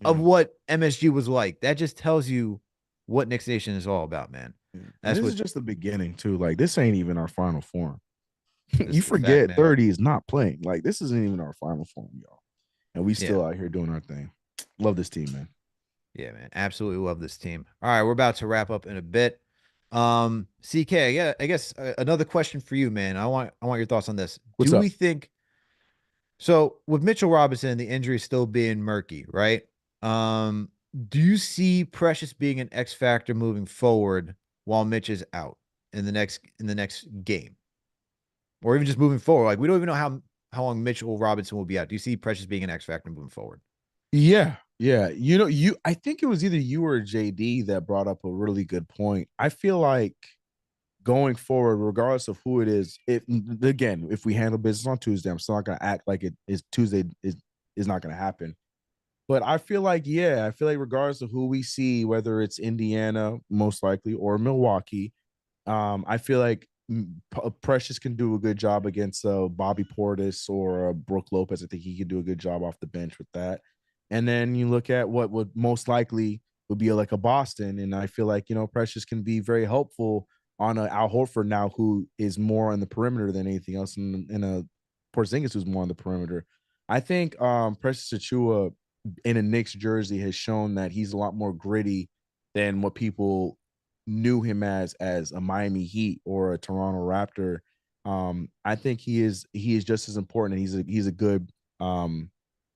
of what MSG was like. That just tells you what Knicks Nation is all about, man. This is just the beginning, too. Like, this ain't even our final form. You fact, forget man. 30 is not playing. Like, this isn't even our final form, y'all. And we still out here doing our thing. Love this team, man. Yeah, man. Absolutely love this team. All right, we're about to wrap up in a bit. CK, I guess another question for you, man. I want your thoughts on this. What's up? We think so with Mitchell Robinson, the injury still being murky, right? Do you see Precious being an X factor moving forward while Mitch is out in the next game? Or even just moving forward? Like, we don't even know how long Mitchell Robinson will be out. Do you see Precious being an X factor moving forward? Yeah. I think it was either you or JD that brought up a really good point. I feel like going forward, regardless of who it is, if we handle business on Tuesday, I'm still not going to act like it is Tuesday is not going to happen. But I feel like regardless of who we see, whether it's Indiana, most likely, or Milwaukee, I feel like Precious can do a good job against Bobby Portis or Brooke Lopez. I think he can do a good job off the bench with that. And then you look at what would most likely would be like a Boston, and I feel like Precious can be very helpful on Al Horford now, who is more on the perimeter than anything else, in a Porzingis who's more on the perimeter. I think Precious Achiuwa in a Knicks jersey has shown that he's a lot more gritty than what people knew him as a Miami Heat or a Toronto Raptor. I think he is just as important, and he's a good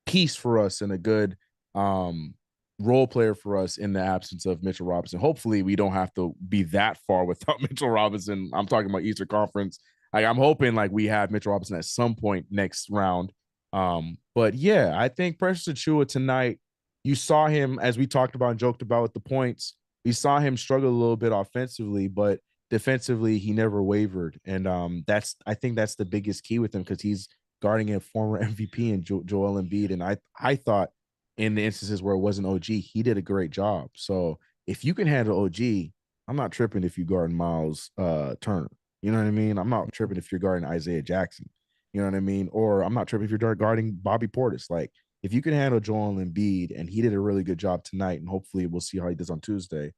piece for us and a good role player for us in the absence of Mitchell Robinson. Hopefully we don't have to be that far without Mitchell Robinson. I'm talking about Eastern Conference. Like, I'm hoping like we have Mitchell Robinson at some point next round. But yeah, I think Precious Achiuwa tonight, you saw him, as we talked about and joked about with the points, we saw him struggle a little bit offensively, but defensively he never wavered. And I think that's the biggest key with him, because he's guarding a former MVP in Joel Embiid. And I thought in the instances where it wasn't OG, he did a great job. So if you can handle OG, I'm not tripping if you guard Miles Turner. You know what I mean? I'm not tripping if you're guarding Isaiah Jackson. You know what I mean? Or I'm not sure if you're guarding Bobby Portis. Like, if you can handle Joel Embiid, and he did a really good job tonight, and hopefully we'll see how he does on Tuesday.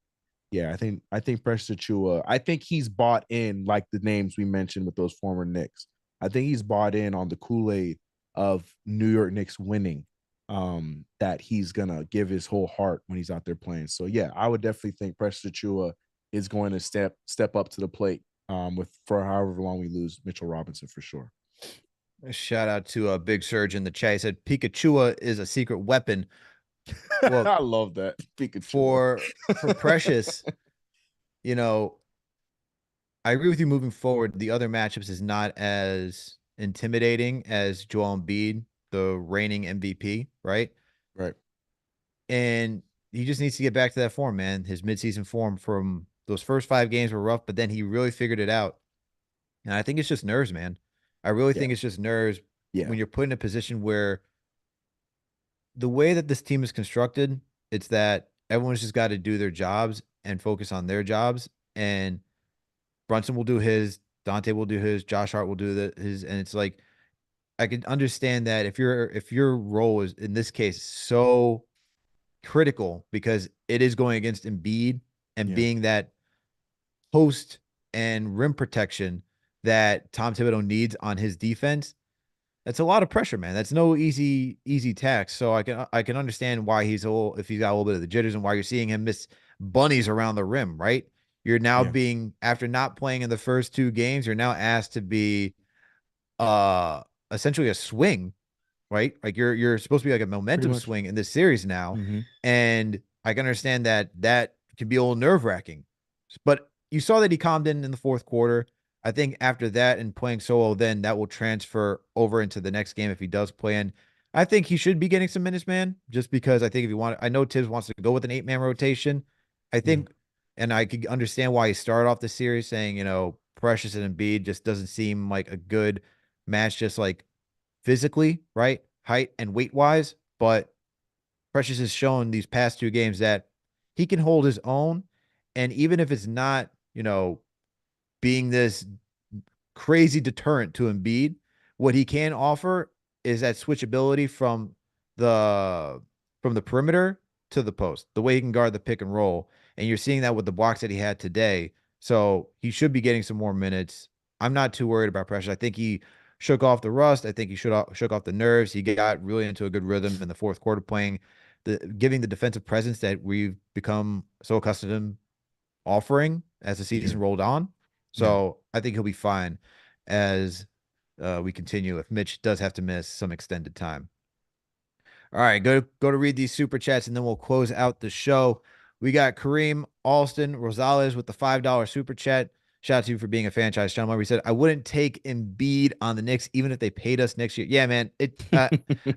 Yeah, I think Precious Achiuwa, I think he's bought in, like the names we mentioned with those former Knicks. I think he's bought in on the Kool-Aid of New York Knicks winning, that he's gonna give his whole heart when he's out there playing. So yeah, I would definitely think Precious Achiuwa is going to step up to the plate with for however long we lose Mitchell Robinson for sure. A shout out to a Big Surge in the chat. He said Pikachu is a secret weapon. Well, I love that. Pikachu. For Precious, you know, I agree with you moving forward. The other matchups is not as intimidating as Joel Embiid, the reigning MVP, right? Right. And he just needs to get back to that form, man. His midseason form from those first 5 games were rough, but then he really figured it out. And I think it's just nerves, man. I really think it's just nerves when you're put in a position where the way that this team is constructed, it's that everyone's just got to do their jobs and focus on their jobs. And Brunson will do his, Dante will do his, Josh Hart will do his, and it's like I can understand that if your role is in this case so critical because it is going against Embiid and being that post and rim protection that Tom Thibodeau needs on his defense. That's a lot of pressure, man. That's no easy task. So I can understand why he's if he's got a little bit of the jitters and why you're seeing him miss bunnies around the rim, right? You're now being, after not playing in the first 2 games, you're now asked to be essentially a swing, right? Like you're supposed to be like a momentum swing in this series now. And I can understand that can be a little nerve-wracking. But you saw that he calmed in the fourth quarter. I think after that and playing solo, then that will transfer over into the next game if he does play in. I think he should be getting some minutes, man, just because I think if you want, I know Tibbs wants to go with an 8-man rotation. I think, and I could understand why he started off the series saying, Precious and Embiid just doesn't seem like a good match, just like physically, right? Height and weight wise. But Precious has shown these past 2 games that he can hold his own. And even if it's not, being this crazy deterrent to Embiid, what he can offer is that switchability from the perimeter to the post, the way he can guard the pick and roll. And you're seeing that with the blocks that he had today. So he should be getting some more minutes. I'm not too worried about Precious. I think he shook off the rust. I think he shook off the nerves. He got really into a good rhythm in the fourth quarter, giving the defensive presence that we've become so accustomed to him offering as the season rolled on. So I think he'll be fine as we continue if Mitch does have to miss some extended time. All right, go to read these super chats and then we'll close out the show. We got Kareem Alston Rosales with the $5 super chat. Shout out to you for being a franchise channel. We said I wouldn't take Embiid on the Knicks even if they paid us next year. Yeah, man.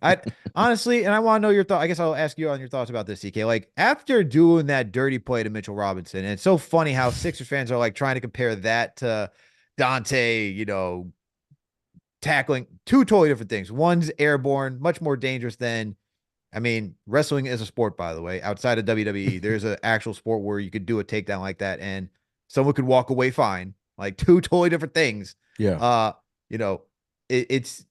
I honestly, and I want to know your thought. I guess I'll ask you on your thoughts about this, CK. Like after doing that dirty play to Mitchell Robinson, and it's so funny how Sixers fans are like trying to compare that to Dante, tackling two totally different things. One's airborne, much more dangerous than. I mean, wrestling is a sport, by the way. Outside of WWE, there's an actual sport where you could do a takedown like that, and someone could walk away fine. Like two totally different things. Yeah. It's.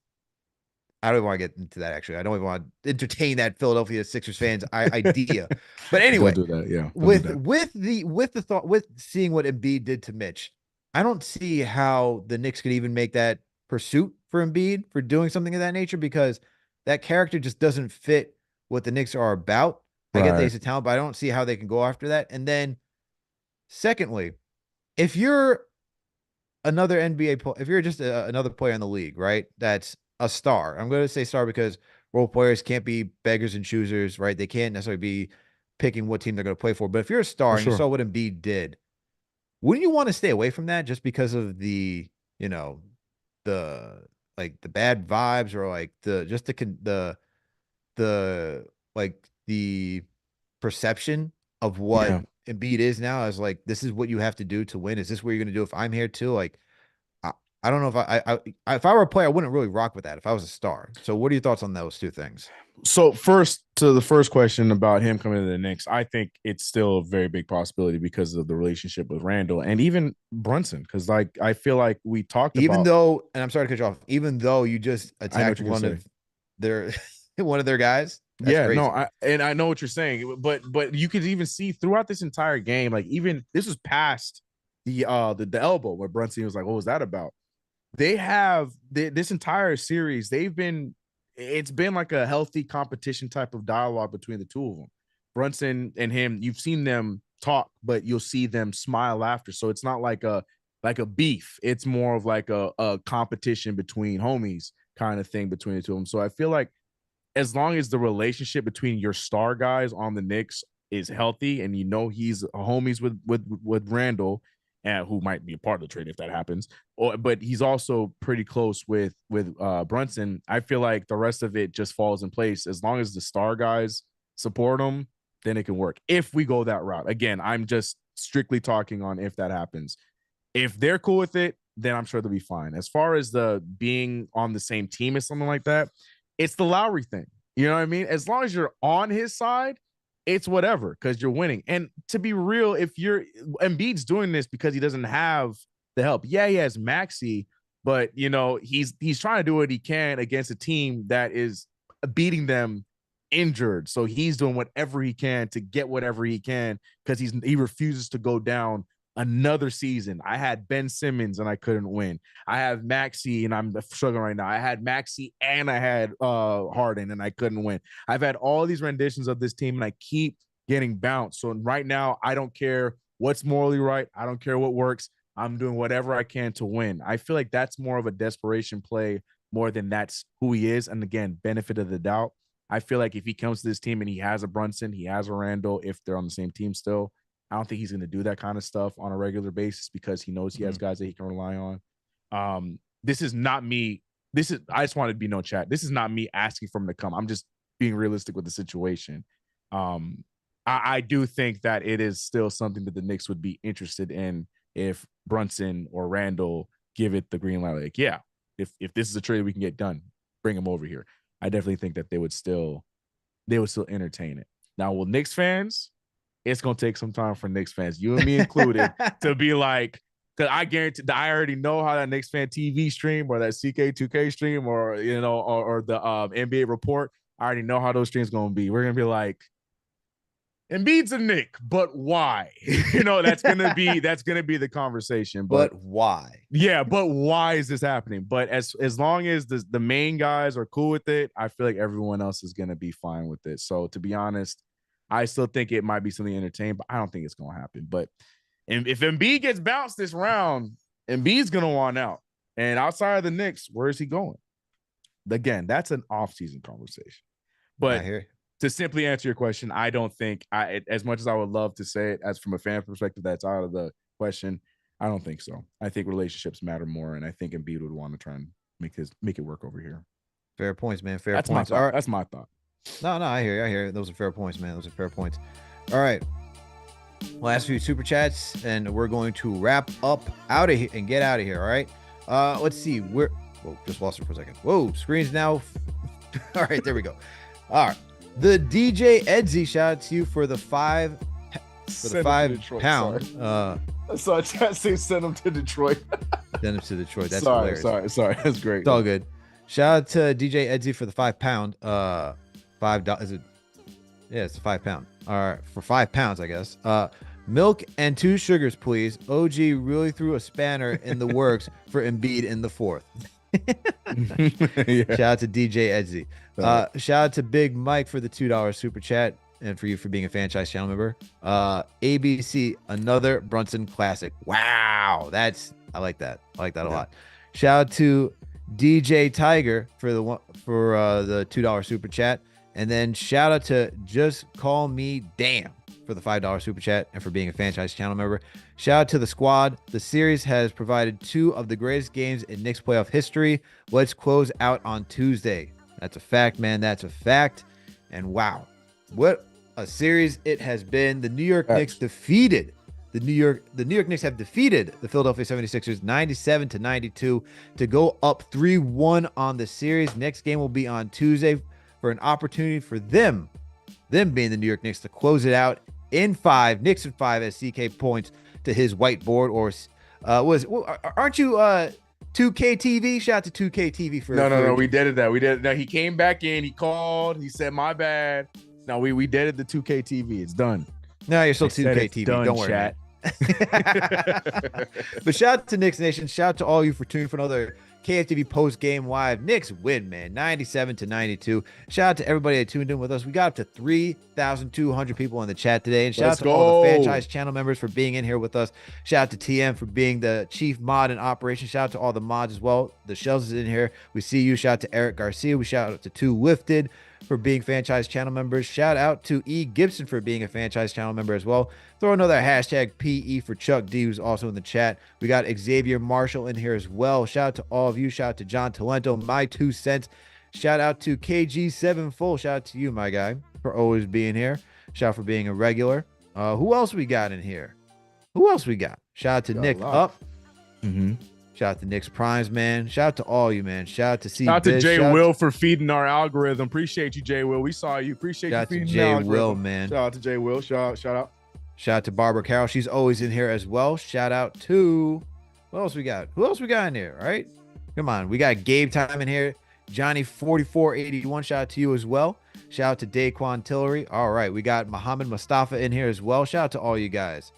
I don't even want to get into that. Actually, I don't even want to entertain that Philadelphia Sixers fans idea. But anyway, don't do that. Yeah. With the thought, with seeing what Embiid did to Mitch, I don't see how the Knicks could even make that pursuit for Embiid for doing something of that nature because that character just doesn't fit what the Knicks are about. I get that he's a talent, but I don't see how they can go after that. And then, secondly, if you're another NBA player, if you're just another player in the league, right? That's a star. I'm going to say star because role players can't be beggars and choosers, right? They can't necessarily be picking what team they're going to play for. But if you're a star and you saw what Embiid did, wouldn't you want to stay away from that just because of the bad vibes or like the perception of what Embiid is now as like, this is what you have to do to win. Is this what you're going to do if I'm here too? Like, I don't know if if I were a player, I wouldn't really rock with that if I was a star. So what are your thoughts on those two things? So first, to the first question about him coming to the Knicks, I think it's still a very big possibility because of the relationship with Randall and even Brunson. Because like I feel like we talked Even about. though, and I'm sorry to cut you off, even though you just I know attacked what you're one gonna of say. their one of their guys, that's Yeah, crazy. no, I know what you're saying, but you could even see throughout this entire game, like even this was past the elbow where Brunson was like, "What was that about?" They have this entire series. It's been like a healthy competition type of dialogue between the two of them. Brunson and him, you've seen them talk, but you'll see them smile after. So it's not like a beef. It's more of like a competition between homies kind of thing between the two of them. So I feel like as long as the relationship between your star guys on the Knicks is healthy, and you know he's homies with Randall, and who might be a part of the trade if that happens, but he's also pretty close with Brunson. I feel like the rest of it just falls in place as long as the star guys support him. Then it can work if we go that route. Again, I'm just strictly talking on if that happens. If they're cool with it, then I'm sure they'll be fine. As far as the being on the same team or something like that, it's the Lowry thing. You know what I mean? As long as you're on his side, it's whatever because you're winning. And to be real, if you're Embiid's doing this because he doesn't have the help. Yeah, he has Maxey, but you know, he's trying to do what he can against a team that is beating them injured. So he's doing whatever he can to get whatever he can because he refuses to go down another season. I had Ben Simmons and I couldn't win. I have Maxey and I'm struggling right now. I had Maxey and I had Harden and I couldn't win. I've had all these renditions of this team and I keep getting bounced. So right now, I don't care what's morally right. I don't care what works. I'm doing whatever I can to win. I feel like that's more of a desperation play more than that's who he is. And again, benefit of the doubt. I feel like if he comes to this team and he has a Brunson, he has a Randall, if they're on the same team still, I don't think he's going to do that kind of stuff on a regular basis because he knows he has guys that he can rely on. This is not me. I just wanted to be no chat. This is not me asking for him to come. I'm just being realistic with the situation. I do think that it is still something that the Knicks would be interested in if Brunson or Randall give it the green light. Like, yeah, if this is a trade we can get done, bring him over here. I definitely think that they would still entertain it. Now, will Knicks fans? It's gonna take some time for Knicks fans, you and me included, to be like, because I guarantee that I already know how that Knicks fan TV stream or that CK2K stream or or the NBA report. I already know how those streams gonna be. We're gonna be like, Embiid's a Knick, but why? That's gonna be the conversation. But why? Yeah, but why is this happening? But as long as the main guys are cool with it, I feel like everyone else is gonna be fine with it. So to be honest, I still think it might be something entertaining, but I don't think it's gonna happen. But if Embiid gets bounced this round, Embiid's gonna want out. And outside of the Knicks, where is he going? Again, that's an off-season conversation. But to simply answer your question, I don't think as much as I would love to say it as from a fan perspective, that's out of the question. I don't think so. I think relationships matter more, and I think Embiid would want to try and make it work over here. Fair points, man. Fair points. All right. That's my thought. No, I hear you. Those are fair points, man. Those are fair points. All right. Last few super chats, and we're going to wrap up out of here and get out of here. All right. Let's see. Whoa, just lost it for a second. Whoa, screen's now. All right, there we go. All right. The DJ Edsy, shout out to you for the £5 pound. I saw chat say send them to Detroit. Send them to Detroit. That's hilarious. Sorry. That's great. It's all good. Shout out to DJ Edsy for the £5. $5. Is it? Yeah, it's £5. All right, for £5, I guess. Milk and 2 sugars, please. OG really threw a spanner in the works for Embiid in the 4th. Yeah. Shout out to DJ Edsy. Shout out to Big Mike for the $2 super chat and for you for being a franchise channel member. ABC, another Brunson classic. Wow, I like that. I like that a lot. Shout out to DJ Tiger for the $2 super chat. And then shout out to Just Call Me Damn for the $5 super chat and for being a franchise channel member. Shout out to the squad. The series has provided 2 of the greatest games in Knicks playoff history. Let's close out on Tuesday. That's a fact, man. That's a fact. And wow, what a series it has been. The New York Knicks defeated The New York Knicks have defeated the Philadelphia 76ers 97-92 to go up 3-1 on the series. Next game will be on Tuesday for an opportunity for them being the New York Knicks, to close it out in 5. Knicks in 5 as CK points to his whiteboard. Or aren't you 2K TV? Shout out to 2K TV for No. We did it. We did it. No, he came back in. He called. He said, "My bad." No, we did it. The 2K TV. It's done. No, you're still 2K TV. Don't worry, chat. But shout out to Knicks Nation. Shout out to all you for tuning for another KFTV post-game live. Knicks win, man, 97-92. Shout out to everybody that tuned in with us. We got up to 3,200 people in the chat today. And shout out to all the franchise channel members for being in here with us. Shout out to TM for being the chief mod in operation. Shout out to all the mods as well. The Shells is in here. We see you. Shout out to Eric Garcia. We shout out to 2 Lifted for being franchise channel members. Shout out to E. Gibson for being a franchise channel member as well. Throw another hashtag PE for Chuck D, who's also in the chat. We got Xavier Marshall in here as well. Shout out to all of you. Shout out to John Talento, my 2 cents. Shout out to KG7 Full. Shout out to you, my guy, for always being here. Shout out for being a regular. Who else we got in here? Shout out to Nick Up. Shout out to Nick's Primes, man. Shout out to all you, man. Shout out to C. Shout out to Jay Will for feeding our algorithm. Appreciate you, Jay Will. We saw you. Appreciate you feeding the algorithm. Jay Will, man. Shout out to Jay Will. Shout out. Shout out to Barbara Carroll. She's always in here as well. Shout out to who else we got in here, right? Come on. We got Gabe Time in here. Johnny 4481. Shout out to you as well. Shout out to Daquan Tillery. All right. We got Muhammad Mustafa in here as well. Shout out to all you guys.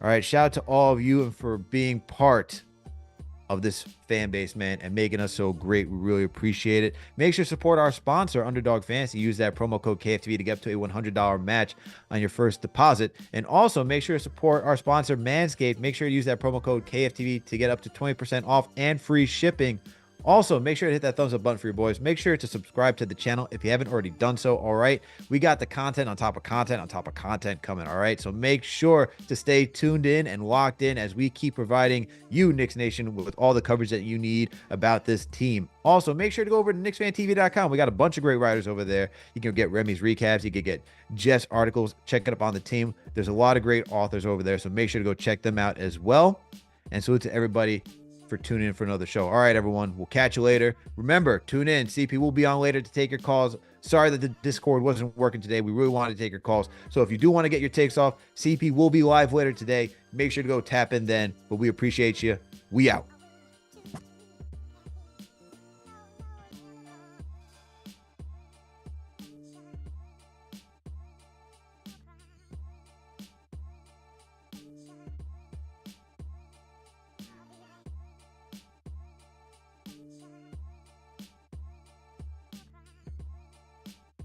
All right. Shout out to all of you and for being part of this fan base, man, and making us so great. We really appreciate it. Make sure to support our sponsor, Underdog Fantasy. Use that promo code KFTV to get up to a $100 match on your first deposit. And also make sure to support our sponsor, Manscaped. Make sure to use that promo code KFTV to get up to 20% off and free shipping. Also, make sure to hit that thumbs up button for your boys. Make sure to subscribe to the channel if you haven't already done so, all right? We got the content on top of content on top of content coming, all right? So make sure to stay tuned in and locked in as we keep providing you, Knicks Nation, with all the coverage that you need about this team. Also, make sure to go over to KnicksFanTV.com. We got a bunch of great writers over there. You can get Remy's recaps. You can get Jeff's articles. Check it up on the team. There's a lot of great authors over there, so make sure to go check them out as well. And salute to everybody for tuning in for another show. All right, everyone. We'll catch you later. Remember, tune in. CP will be on later to take your calls. Sorry that the Discord wasn't working today. We really wanted to take your calls. So if you do want to get your takes off, CP will be live later today. Make sure to go tap in then. But we appreciate you. We out.